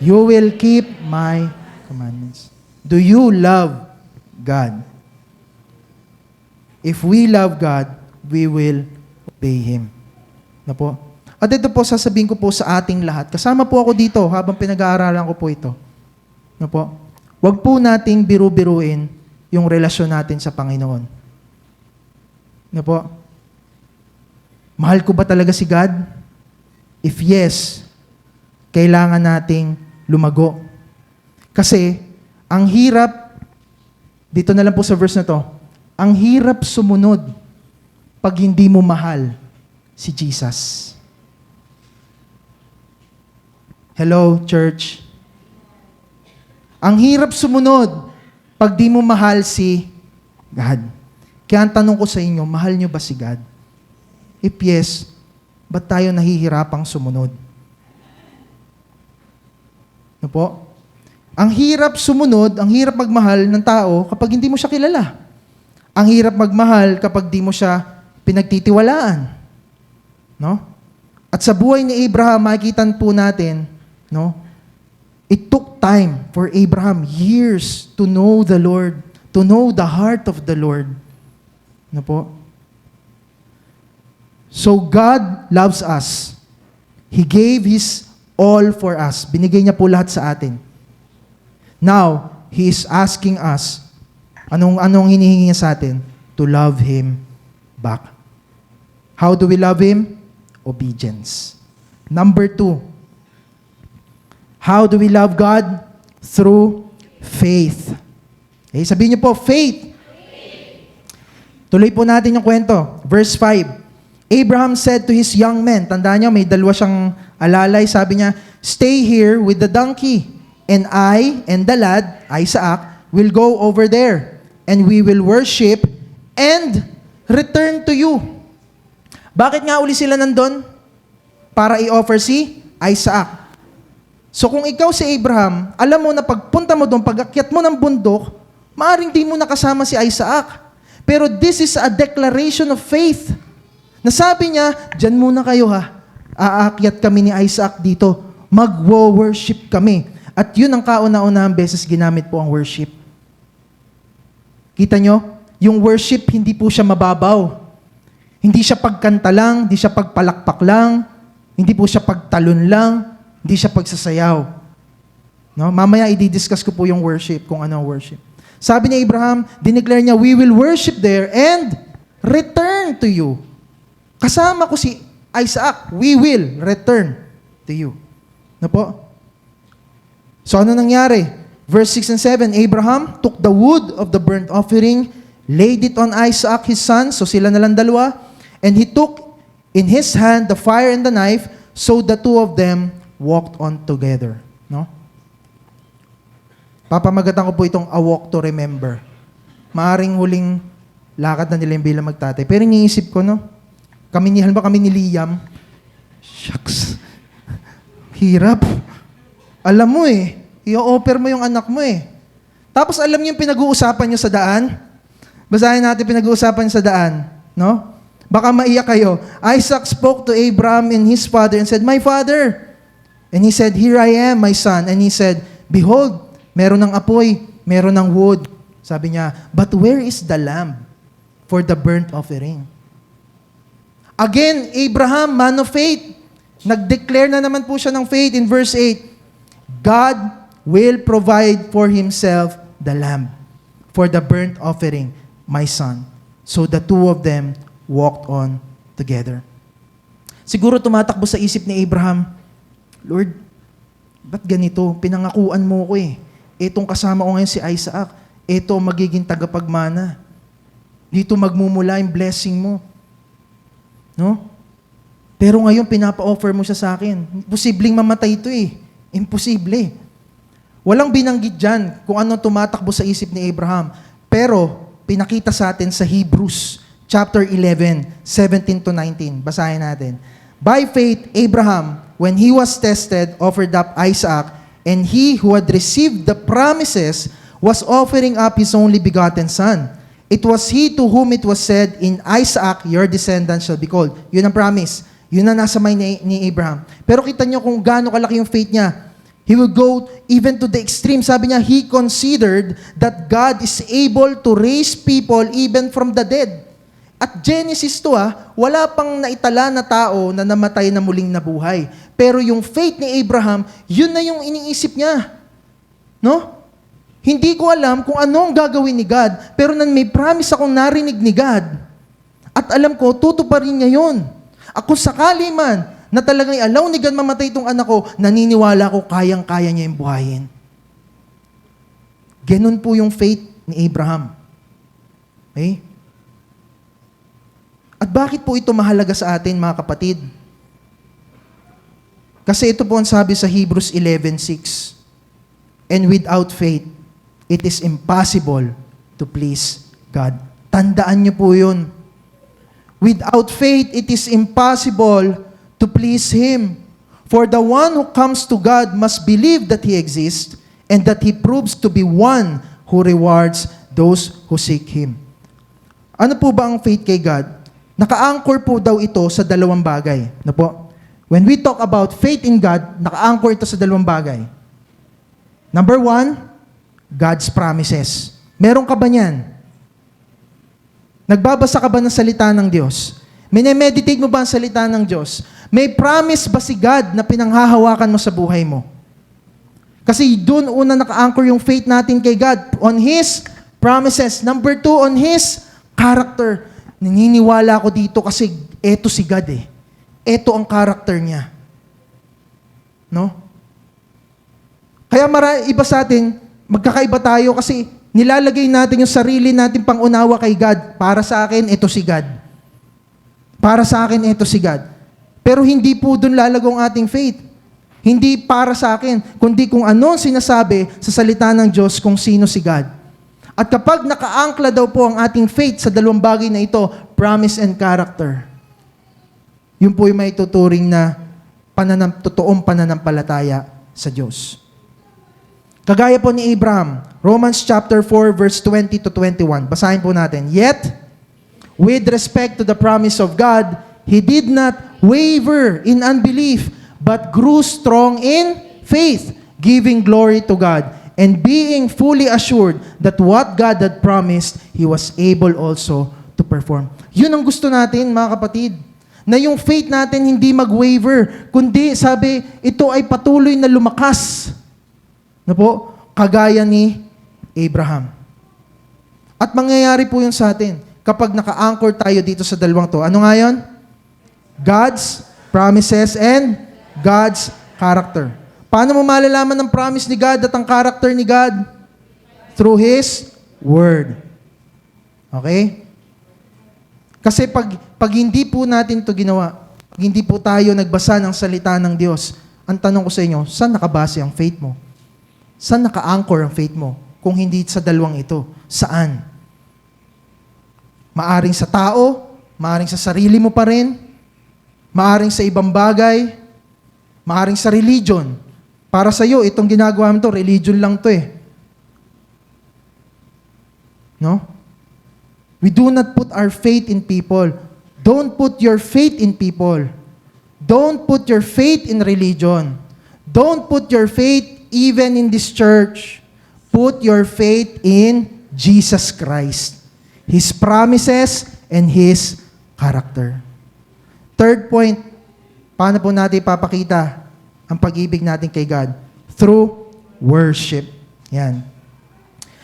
will keep my commandments. Do you love God? If we love God, we will obey Him. Na po? At ito po, sasabihin ko po sa ating lahat. Kasama po ako dito habang pinag-aaralan ko po ito. No po? Huwag po nating biru-biruin yung relasyon natin sa Panginoon. No po? Mahal ko ba talaga si God? If yes, kailangan nating lumago. Kasi, ang hirap, dito na lang po sa verse na to, ang hirap sumunod pag hindi mo mahal si Jesus. Hello, church. Ang hirap sumunod pag di mo mahal si God. Kaya ang tanong ko sa inyo, mahal nyo ba si God? If yes, ba't tayo nahihirapang sumunod? Ano po? Ang hirap sumunod, ang hirap magmahal ng tao kapag hindi mo siya kilala. Ang hirap magmahal kapag di mo siya pinagtitiwalaan. No? At sa buhay ni Abraham, makikita po natin, no? It took time for Abraham, years, to know the Lord, to know the heart of the Lord. Ano po? So God loves us. He gave His all for us. Binigay niya po lahat sa atin. Now, He is asking us, anong hinihingi niya sa atin? To love Him back. How do we love Him? Obedience. Number 2, how do we love God? Through faith. Okay, sabihin niyo po, faith. Tuloy po natin yung kwento. Verse 5. Abraham said to his young men, tandaan niyo, may dalawa siyang alalay, sabi niya, stay here with the donkey, and I and the lad, Isaac, will go over there, and we will worship and return to you. Bakit nga uli sila nandun? Para i-offer si Isaac. So kung ikaw si Abraham, alam mo na pagpunta mo doon, pag-akyat mo ng bundok, maaaring di mo nakasama si Isaac. Pero this is a declaration of faith. Nasabi niya, dyan muna kayo ha. Aakyat kami ni Isaac dito. Mag-worship kami. At yun ang kauna-unahang beses ginamit po ang worship. Kita nyo? Yung worship, hindi po siya mababaw. Hindi siya pagkanta lang, hindi siya pagpalakpak lang, hindi po siya pagtalon lang, hindi siya pagsasayaw. No? Mamaya i-discuss ko po yung worship, kung ano ang worship. Sabi ni Abraham, dineclare niya, we will worship there and return to you. Kasama ko si Isaac, we will return to you. No po? So ano nangyari? Verse 6 and 7, Abraham took the wood of the burnt offering, laid it on Isaac his son, so sila na lang dalawa, and he took in his hand the fire and the knife, so the two of them walked on together. No? Papamagatan ko po itong a walk to remember. Maaring huling lakad na nila yung bilang magtatay. Pero iniisip ko, no? Kami ni Liam, shucks, hirap. Alam mo i-offer mo yung anak mo Tapos alam niyo yung pinag-uusapan niyo sa daan? Basahin natin pinag-uusapan niyo sa daan. No? Baka maiyak kayo. Isaac spoke to Abraham and his father and said, my father. And he said, here I am, my son. And he said, behold, meron ng apoy, meron ng wood. Sabi niya, but where is the lamb for the burnt offering? Again, Abraham, man of faith. Nag-declare na naman po siya ng faith in verse 8. God will provide for Himself the lamb for the burnt offering, my son. So the two of them walked on together. Siguro tumatakbo sa isip ni Abraham, Lord, ba't ganito? Pinangakuan mo ko Itong kasama ko ngayon si Isaac. Ito magiging tagapagmana. Dito magmumula yung blessing mo. No? Pero ngayon, pinapa-offer mo siya sa akin. Posibleng mamatay ito Imposible. Walang binanggit dyan kung ano tumatakbo sa isip ni Abraham. Pero, pinakita sa atin sa Hebrews chapter 11, 17 to 19. Basahin natin. By faith, Abraham, when he was tested, offered up Isaac, and he who had received the promises was offering up his only begotten son. It was he to whom it was said, in Isaac, your descendants shall be called. Yun ang promise. Yun ang nasa mind ni Abraham. Pero kita nyo kung gaano kalaki yung faith niya. He will go even to the extreme. Sabi niya, he considered that God is able to raise people even from the dead. At Genesis to wala pang naitala na tao na namatay na muling nabuhay. Pero yung faith ni Abraham, yun na yung iniisip niya. No? Hindi ko alam kung anong gagawin ni God, pero may promise akong narinig ni God. At alam ko, tutuparin niya yun. Ako sakali man na talagang i-allow ni God mamatay itong anak ko, naniniwala ko kayang-kaya niya yung buhayin. Ganun po yung faith ni Abraham. Okay? At bakit po ito mahalaga sa atin, mga kapatid? Kasi ito po ang sabi sa Hebrews 11:6. And without faith, it is impossible to please God. Tandaan niyo po yun. Without faith, it is impossible to please Him. For the one who comes to God must believe that He exists and that He proves to be one who rewards those who seek Him. Ano po ba ang faith kay God? Naka-anchor po daw ito sa dalawang bagay. Ano po? When we talk about faith in God, naka-anchor ito sa dalawang bagay. Number 1, God's promises. Meron ka ba niyan? Nagbabasa ka ba ng salita ng Diyos? Minemeditate mo ba ang salita ng Diyos? May promise ba si God na pinanghahawakan mo sa buhay mo? Kasi doon una naka-anchor yung faith natin kay God on His promises. Number 2, on His character. Naniniwala ako dito kasi eto si God eh. Eto ang character niya. No? Kaya iba sa atin, magkakaiba tayo kasi nilalagay natin yung sarili natin pang-unawa kay God. Para sa akin, eto si God. Para sa akin, eto si God. Pero hindi po doon lalagong ating faith. Hindi para sa akin, kundi kung ano sinasabi sa salita ng Diyos kung sino si God. At kapag nakaangkla daw po ang ating faith sa dalawang bagay na ito, promise and character, yun po yung may tuturing na totoong pananampalataya sa Diyos. Kagaya po ni Abraham, Romans chapter 4 verse 20 to 21. Basahin po natin. Yet, with respect to the promise of God, he did not waver in unbelief, but grew strong in faith, giving glory to God, and being fully assured that what God had promised, He was able also to perform. Yun ang gusto natin, mga kapatid. Na yung faith natin hindi mag-waver, kundi sabi, ito ay patuloy na lumakas. Na po, kagaya ni Abraham. At mangyayari po yun sa atin kapag naka-anchor tayo dito sa dalawang to. Ano nga yun? God's promises and God's character. Paano mo malalaman ang promise ni God at ang character ni God? Through His Word. Okay? Kasi pag hindi po natin to ginawa, pag hindi po tayo nagbasa ng salita ng Diyos, ang tanong ko sa inyo, saan nakabase ang faith mo? Saan naka-anchor ang faith mo? Kung hindi sa dalawang ito, saan? Maaring sa tao, maaring sa sarili mo pa rin, maaring sa ibang bagay, maaring sa religion. Para sa iyo, itong ginagawa mo to, religion lang to eh. No? We do not put our faith in people. Don't put your faith in people. Don't put your faith in religion. Don't put your faith even in this church. Put your faith in Jesus Christ, His promises, and His character. Third point, paano po natin ipapakita ang pag-ibig natin kay God? Through worship. Yan.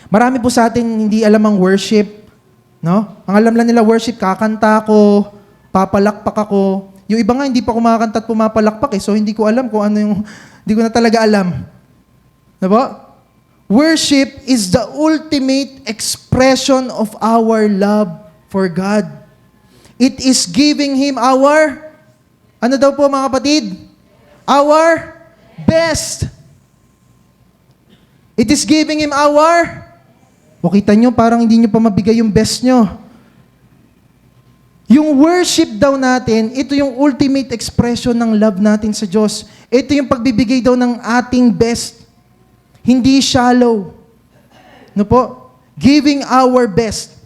Marami po sa atin hindi alam ang worship. No? Ang alam lang nila worship, kakanta ako, papalakpak ako. Yung iba nga, hindi pa kumakanta at pumapalakpak eh. So, hindi ko alam kung ano yung, hindi ko na talaga alam. Diba? Worship is the ultimate expression of our love for God. It is giving Him our, ano daw po mga kapatid? Our best. It is giving Him our, o kita nyo, parang hindi nyo pa mabigay yung best nyo. Yung worship daw natin, ito yung ultimate expression ng love natin sa Diyos. Ito yung pagbibigay daw ng ating best. Hindi shallow. No po? Giving our best.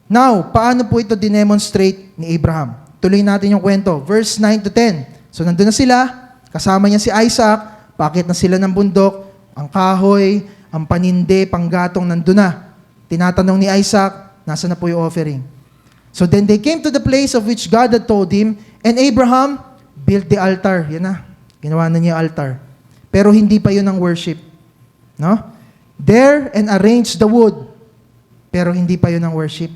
Now, paano po ito dinemonstrate ni Abraham? Tuloy natin yung kwento. Verse 9 to 10. So, nandun na sila. Kasama niya si Isaac. Paakit na sila ng bundok. Ang kahoy, ang paninde, panggatong nandun na. Tinatanong ni Isaac, nasa na po yung offering? So then they came to the place of which God had told him, and Abraham built the altar. Yan na. Ginawa na niya altar. Pero hindi pa yun ang worship. No? There and arranged the wood. Pero hindi pa yun ang worship.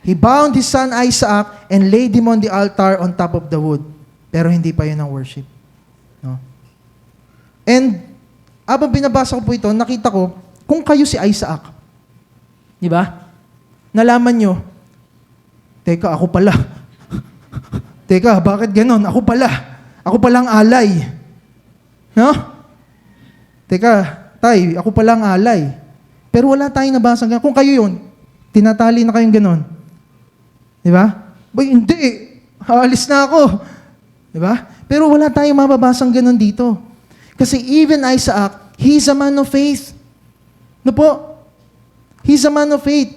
He bound his son Isaac and laid him on the altar on top of the wood. Pero hindi pa yun ang worship. No? And, habang binabasa ko po ito, nakita ko, kung kayo si Isaac, di ba? Nalaman nyo, teka, ako pala. Teka, bakit ganon? Ako pala. Ako palang alay. No? Teka, tay, ako palang alay. Pero wala tayong nabasang ganon. Kung kayo yun, tinatali na kayong ganon. Di ba? Boy, hindi. Aalis na ako. Di ba? Pero wala tayong mababasang ganon dito. Kasi even Isaac, he's a man of faith. No po? He's a man of faith.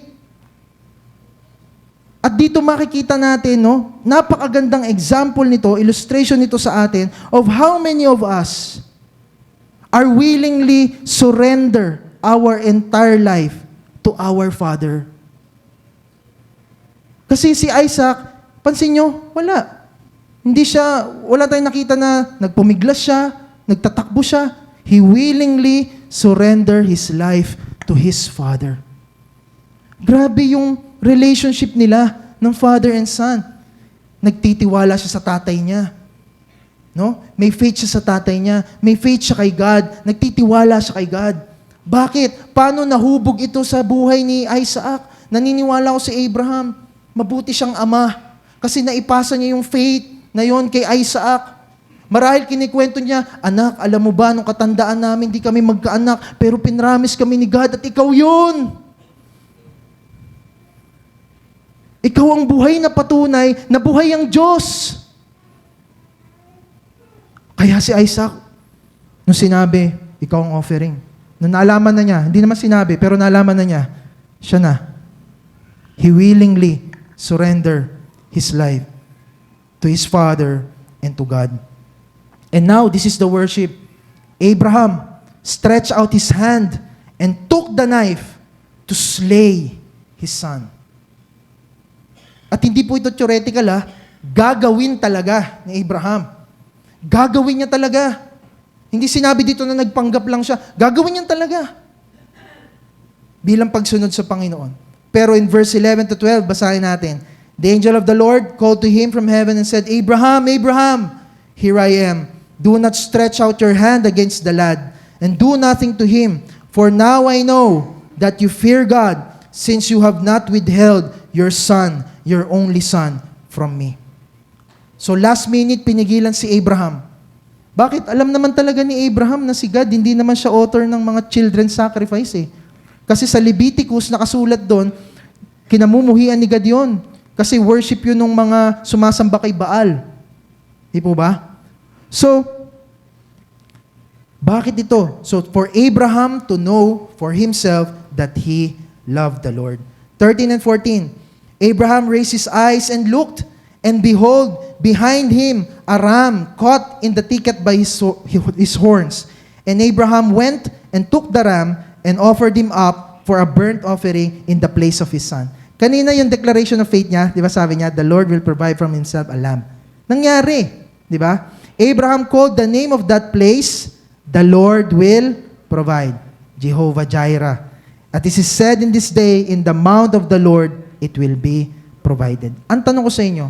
At dito makikita natin, no, napakagandang example nito, illustration nito sa atin of how many of us are willingly surrender our entire life to our Father. Kasi si Isaac, pansin nyo, wala. Wala tayong nakita na nagpumiglas siya, nagtatakbo siya. He willingly surrender his life to his Father. Grabe yung relationship nila ng father and son. Nagtitiwala siya sa tatay niya. No? May faith siya sa tatay niya. May faith siya kay God. Nagtitiwala siya kay God. Bakit? Paano nahubog ito sa buhay ni Isaac? Naniniwala ko si Abraham. Mabuti siyang ama. Kasi naipasa niya yung faith na yon kay Isaac. Marahil kinikwento niya, anak, alam mo ba, nung katandaan namin, di kami magkaanak, pero pinramis kami ni God at ikaw yun. Ikaw ang buhay na patunay na buhay ang Diyos. Kaya si Isaac, nung sinabi, ikaw ang offering. Nung naalaman na niya, hindi naman sinabi, pero naalaman na niya, siya na. He willingly surrender his life to his Father and to God. And now, this is the worship. Abraham stretched out his hand and took the knife to slay his son. At hindi po ito theoretical, gagawin talaga ni Abraham. Gagawin niya talaga. Hindi sinabi dito na nagpanggap lang siya. Gagawin niya talaga. Bilang pagsunod sa Panginoon. Pero in verse 11 to 12, basahin natin. The angel of the Lord called to him from heaven and said, Abraham, Abraham, here I am. Do not stretch out your hand against the lad, and do nothing to him. For now I know that you fear God, since you have not withheld your son, your only son, from me. So last minute, pinigilan si Abraham. Bakit? Alam naman talaga ni Abraham na si God, hindi naman siya author ng mga children's sacrifice eh. Kasi sa Leviticus, nakasulat doon, kinamumuhian ni God yun. Kasi worship yun ng mga sumasamba kay Baal. Di po ba? So, bakit ito? So, for Abraham to know for himself that he loved the Lord. 13 and 14. Abraham raised his eyes and looked, and behold, behind him a ram caught in the thicket by his horns. And Abraham went and took the ram and offered him up for a burnt offering in the place of his son. Kanina yung declaration of faith niya, di ba sabi niya, the Lord will provide from himself a lamb. Nangyari, di ba? Abraham called the name of that place, the Lord will provide, Jehovah Jireh. At it is said in this day, in the mount of the Lord, it will be provided. Ang tanong ko sa inyo,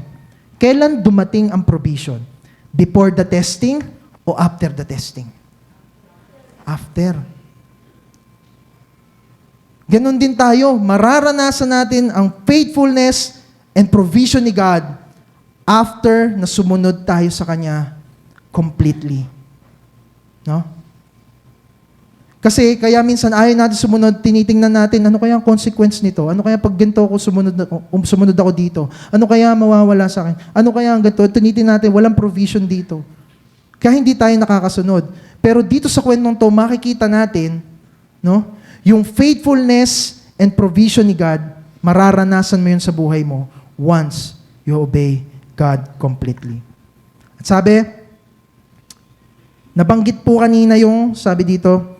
kailan dumating ang provision? Before the testing o after the testing? After. Ganon din tayo, mararanasan natin ang faithfulness and provision ni God after na sumunod tayo sa Kanya completely. No? Kasi kaya minsan ayaw natin sumunod, tinitingnan natin, ano kaya ang consequence nito? Ano kaya pag ganito ako sumunod ako dito? Ano kaya mawawala sa akin? Ano kaya ang ganito? Tinitingnan natin, walang provision dito. Kaya hindi tayo nakakasunod. Pero dito sa kwentong to, makikita natin, no, yung faithfulness and provision ni God, mararanasan mo yun sa buhay mo once you obey God completely. At sabi, nabanggit po kanina yung, sabi dito,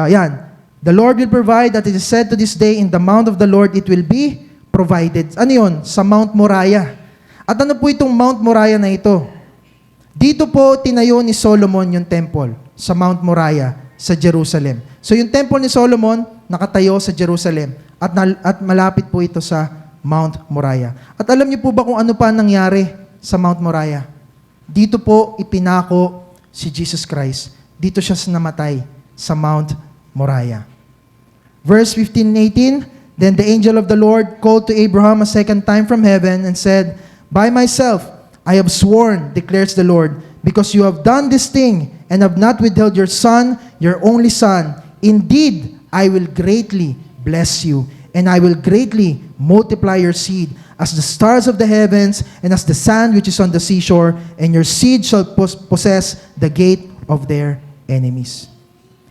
yan, the Lord will provide, that it is said to this day, in the mount of the Lord it will be provided. Ano yun? Sa Mount Moriah. At ano po itong Mount Moriah na ito? Dito po tinayo ni Solomon yung temple sa Mount Moriah sa Jerusalem. So yung temple ni Solomon nakatayo sa Jerusalem at malapit po ito sa Mount Moriah. At alam niyo po ba kung ano pa nangyari sa Mount Moriah? Dito po ipinako si Jesus Christ. Dito siya namatay sa Mount Moriah. Verse 15-18, Then the angel of the Lord called to Abraham a second time from heaven and said, By myself I have sworn, declares the Lord, because you have done this thing and have not withheld your son, your only son. Indeed, I will greatly bless you, and I will greatly multiply your seed as the stars of the heavens and as the sand which is on the seashore, and your seed shall possess the gate of their enemies.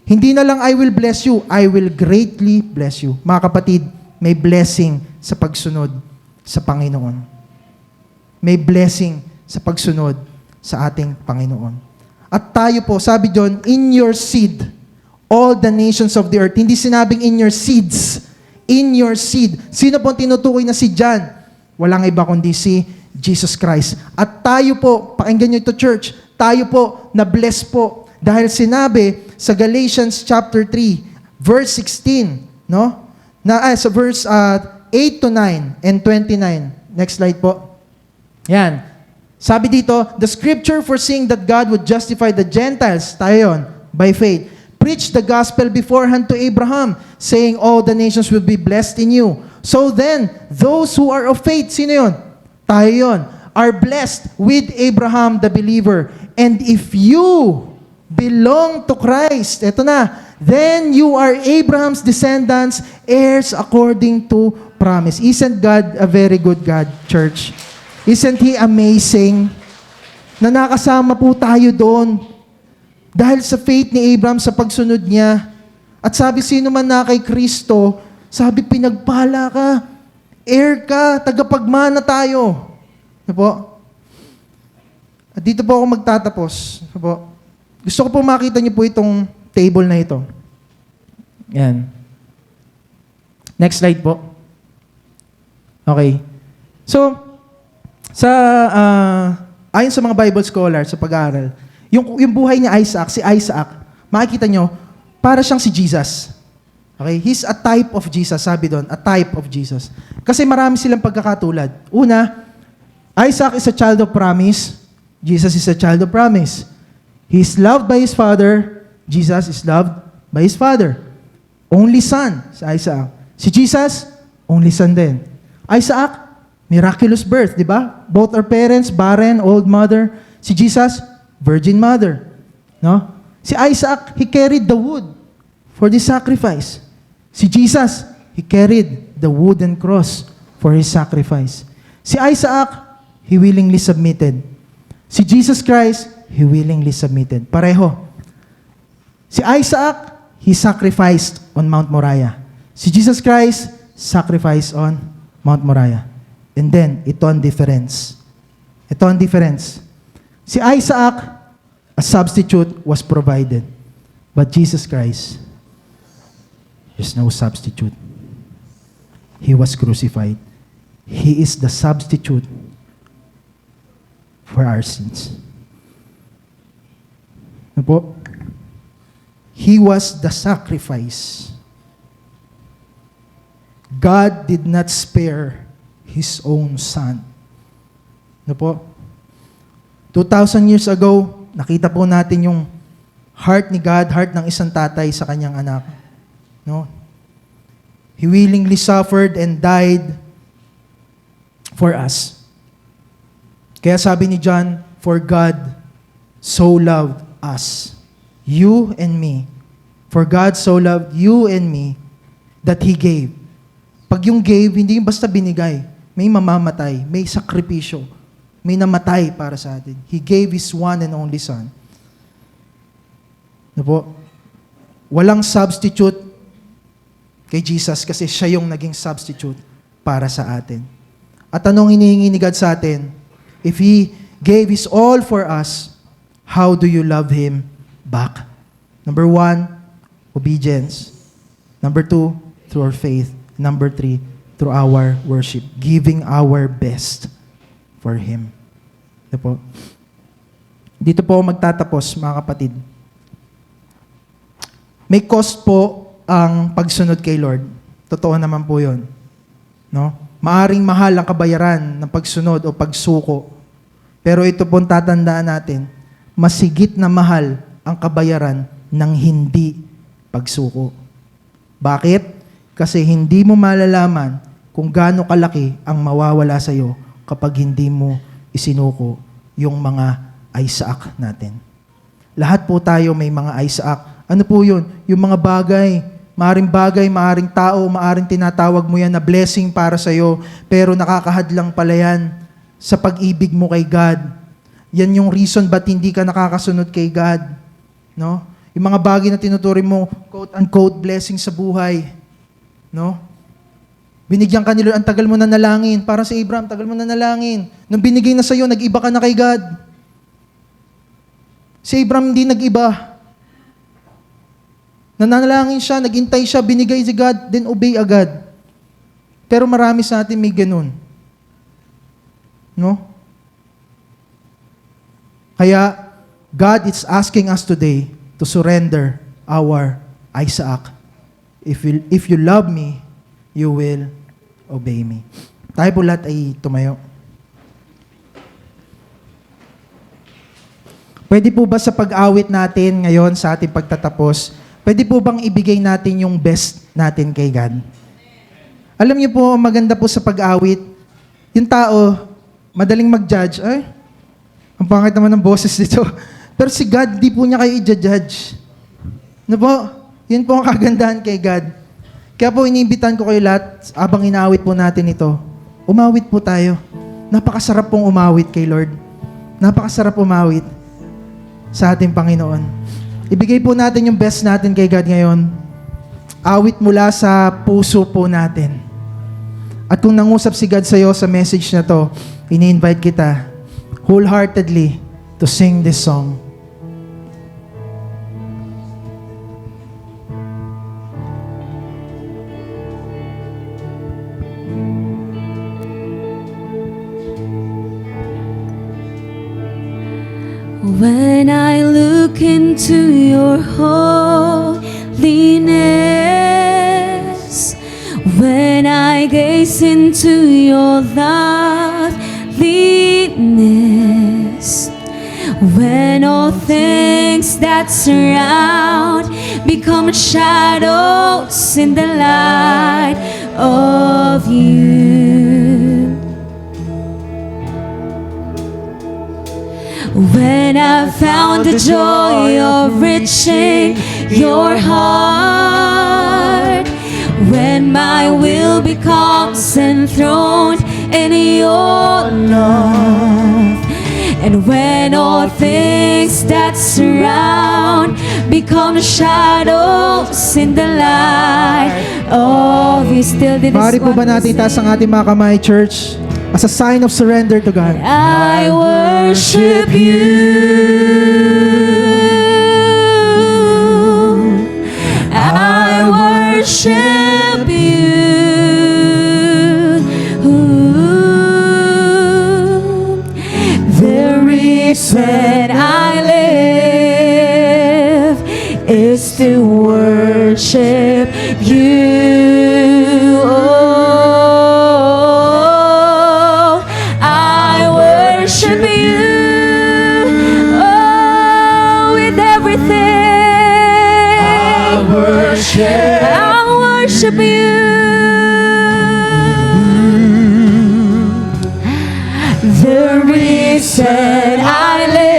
Hindi na lang I will bless you, I will greatly bless you. Mga kapatid, may blessing sa pagsunod sa Panginoon. May blessing sa pagsunod sa ating Panginoon. At tayo po, sabi doon, in your seed, all the nations of the earth. Hindi sinabing in your seeds. In your seed. Sino po tinutukoy na seed dyan? Walang iba kundi si Jesus Christ. At tayo po, pakinggan nyo ito church, tayo po, na-bless po. Dahil sinabi sa Galatians chapter 3, verse 16, no? Sa verse 8 to 9 and 29. Next slide po. Yan. Sabi dito, the scripture foreseeing that God would justify the Gentiles, tayo yun, by faith, preached the gospel beforehand to Abraham, saying, all the nations will be blessed in you. So then, those who are of faith, sino yun? Tayo yun, are blessed with Abraham the believer. And if you belong to Christ, eto na, then you are Abraham's descendants, heirs according to promise. Isn't God a very good God, church? Isn't He amazing? Na nakasama po tayo doon. Dahil sa faith ni Abraham, sa pagsunod niya. At sabi, sino man na kay Kristo, sabi, pinagpala ka, heir ka, tagapagmana tayo. Ano po? At dito po ako magtatapos. Ano po? Gusto ko po makita niyo po itong table na ito. Yan. Next slide po. Okay. So, ayon sa mga Bible scholars sa pag-aaral, yung buhay ni Isaac, si Isaac, makikita nyo, para siyang si Jesus. Okay? He's a type of Jesus, sabi doon, a type of Jesus. Kasi marami silang pagkakatulad. Una, Isaac is a child of promise. Jesus is a child of promise. He's loved by his father. Jesus is loved by his father. Only son, si Isaac. Si Jesus, only son din. Isaac, miraculous birth, di ba? Both our parents, barren, old mother. Si Jesus, virgin mother. No? Si Isaac, he carried the wood for the sacrifice. Si Jesus, he carried the wooden cross for his sacrifice. Si Isaac, he willingly submitted. Si Jesus Christ, he willingly submitted. Pareho. Si Isaac, he sacrificed on Mount Moriah. Si Jesus Christ, sacrificed on Mount Moriah. And then, ito ang difference. Ito ang difference. Si Isaac, a substitute was provided. But Jesus Christ, there's no substitute. He was crucified. He is the substitute for our sins. Ano po? He was the sacrifice. God did not spare His own Son. Ano po? 2,000 years ago, nakita po natin yung heart ni God, heart ng isang tatay sa kanyang anak. No? He willingly suffered and died for us. Kaya sabi ni John, for God so loved us, you and me. For God so loved you and me that He gave. Pag yung gave, hindi yung basta binigay. May mamamatay, may sakripisyo, may namatay para sa atin. He gave His one and only Son. Ano po? Walang substitute kay Jesus kasi siya yung naging substitute para sa atin. At anong hinihingi ni God sa atin? If He gave His all for us, how do you love Him back? Number 1, obedience. Number 2, through our faith. Number 3, through our worship, giving our best for Him. Ito po. Dito po ako magtatapos, mga kapatid. May cost po ang pagsunod kay Lord. Totoo naman po yun. No? Maaring mahal ang kabayaran ng pagsunod o pagsuko. Pero ito po tatandaan natin, masigit na mahal ang kabayaran ng hindi pagsuko. Bakit? Kasi hindi mo malalaman kung gaano kalaki ang mawawala sa iyo kapag hindi mo isinuko yung mga Isaac natin. Lahat po tayo may mga Isaac. Ano po yun? Yung mga bagay, maaring tao, maaring tinatawag mo yan na blessing para sa iyo, pero nakakahadlang pala yan sa pag-ibig mo kay God. Yan yung reason ba't hindi ka nakakasunod kay God. No? Yung mga bagay na tinuturing mo, quote-unquote, blessing sa buhay. No? Binigyan ka ni Lord, ang tagal mo na nalangin. Parang si Abraham, tagal mo na nalangin. Nung binigay na sa'yo, nag-iba ka na kay God. Si Abraham hindi nag-iba. Nanalangin siya, naghintay siya, binigay si God, then obey agad. Pero marami sa atin may ganun. No? Kaya, God is asking us today to surrender our Isaac. If you love me, you will obey me. Tayo po lahat ay tumayo. Pwede po ba sa pag-awit natin ngayon sa ating pagtatapos, pwede po bang ibigay natin yung best natin kay God? Alam niyo po, maganda po sa pag-awit, yung tao, madaling mag-judge. Ay, ang pangit naman ng boses dito. Pero si God, di po niya kayo i-judge. Ano po? Yun po ang kagandahan kay God. Kaya po, iniimbitan ko kayo lahat, abang inaawit po natin ito, umawit po tayo. Napakasarap pong umawit kay Lord. Napakasarap umawit sa ating Panginoon. Ibigay po natin yung best natin kay God ngayon. Awit mula sa puso po natin. At kung nangusap si God sa iyo sa message na to, ini-invite kita wholeheartedly to sing this song. When I look into your holiness, when I gaze into your loveliness, when all things that surround become shadows in the light of you. When I found the joy of reaching your heart, when my will becomes enthroned in your love, and when all things that surround become shadows in the light of you. Still did Maaari po ba natin itaas ang ating mga kamay, church? As a sign of surrender to God. I worship you. I worship you. The reason I live is to worship you. I worship you. The reason I live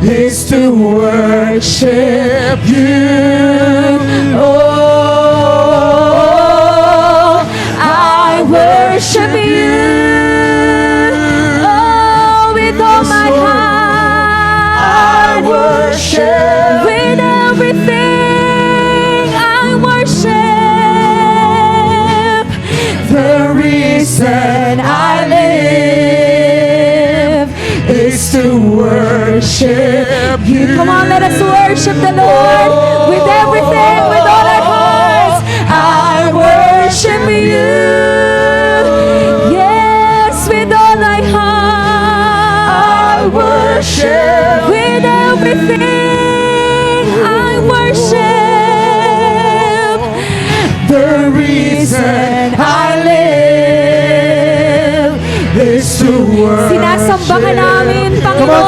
is to worship you. Oh, I worship you. Oh, with all my heart. I worship with everything. I worship. The reason I live is to worship you. Come on, let us worship the Lord with everything, with all our hearts. I worship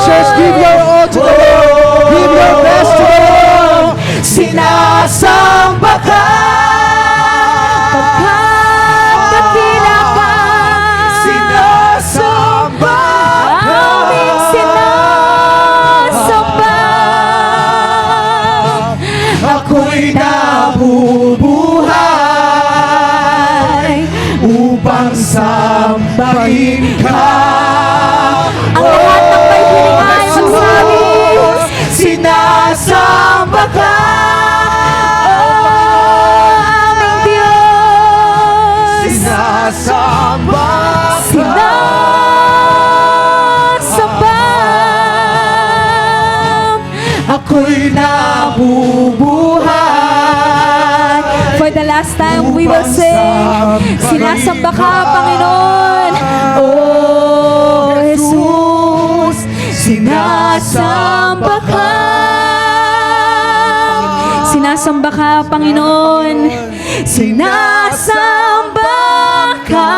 church, give your all to the Lord. Give your best to the Lord. Sinasamba ka, Dakila ka, sinasamba ka, aming sinasamba. ako'y nabubuhay upang sambahin ka. Ang lahat ng may hiling ay magsabi, Sinasamba ka, aming Diyos. sinasamba ka, Sinasamba. ako'y nabubuhay. For the last time we will sing, sinasamba ka, Panginoon. Oh, Jesus, sinasamba ka. Sinasamba ka, Panginoon. Sinasamba ka.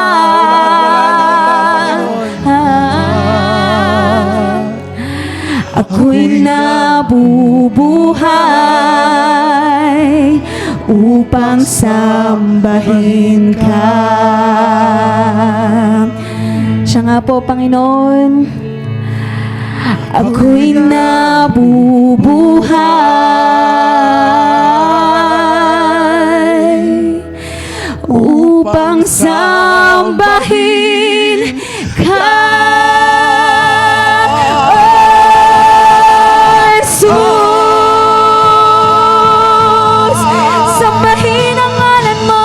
Ako'y nabubuhay upang sambahin ka. Siya nga po, Panginoon. Ako'y nabubuhay upang sambahin ka. Jesus, sambahin ang ngalan mo.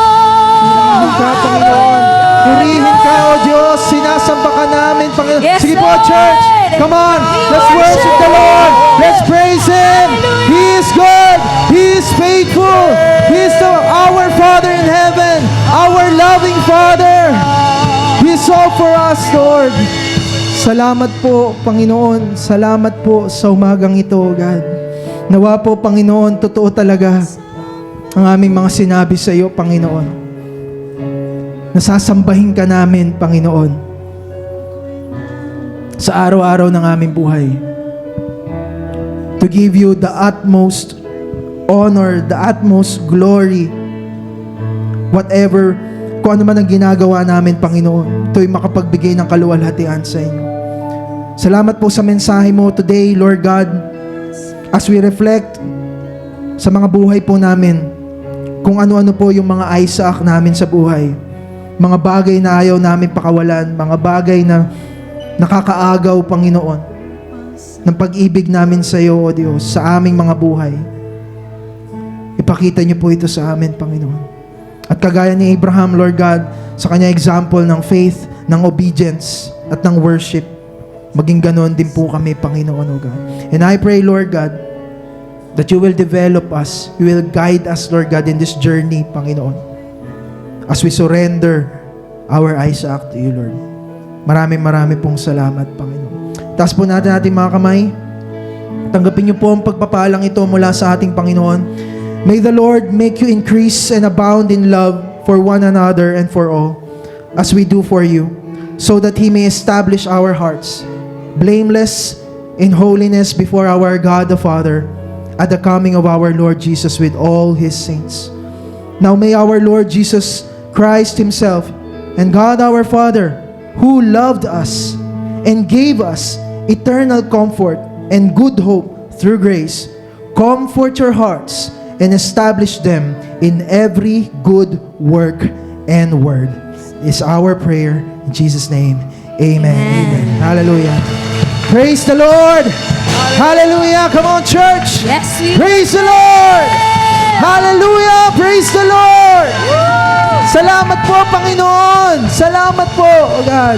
Ka, Panginoon. Purihin ka, O Diyos. Sinasamba ka namin, Panginoon. Yes, Sige po, Lord. church. Come on. Let's worship the Lord. Let's praise Him. He is good. He is faithful. He is our Father in heaven. Our loving Father. He is all for us, Lord. Salamat po, Panginoon. Salamat po sa umagang ito, God. Nawa po, Panginoon, totoo talaga ang aming mga sinabi sa iyo, Panginoon. Nasasambahin ka namin, Panginoon, sa araw-araw ng aming buhay. To give you the utmost honor, the utmost glory. Whatever, kung ano man ang ginagawa namin, Panginoon, ito'y makapagbigay ng kaluwalhatian sa inyo. Salamat po sa mensahe mo today, Lord God, as we reflect sa mga buhay po namin, kung ano-ano po yung mga Isaac namin sa buhay. Mga bagay na ayaw namin pakawalan, mga bagay na nakakaagaw, Panginoon, ng pag-ibig namin sa iyo, O Diyos, sa aming mga buhay. Ipakita niyo po ito sa amin, Panginoon. At kagaya ni Abraham, Lord God, sa kanya example ng faith, ng obedience, at ng worship, maging ganon din po kami, Panginoon, O God. And I pray, Lord God, that you will develop us, you will guide us, Lord God, in this journey, Panginoon, as we surrender our Isaac to you, Lord. Maraming pong salamat, Panginoon. Taas po natin ating mga kamay. Tanggapin niyo po ang pagpapalang ito mula sa ating Panginoon. May the Lord make you increase and abound in love for one another and for all, as we do for you, so that He may establish our hearts blameless in holiness before our God the Father at the coming of our Lord Jesus with all His saints. Now may our Lord Jesus Christ Himself and God our Father, who loved us and gave us eternal comfort and good hope through grace, comfort your hearts and establish them in every good work and word. Is our prayer in Jesus' name. Amen. Amen. Hallelujah. Praise the Lord. Hallelujah. Come on, church. Yes, we Praise the Lord. Hallelujah. Praise the Lord. Salamat po, Panginoon. Salamat po, O God.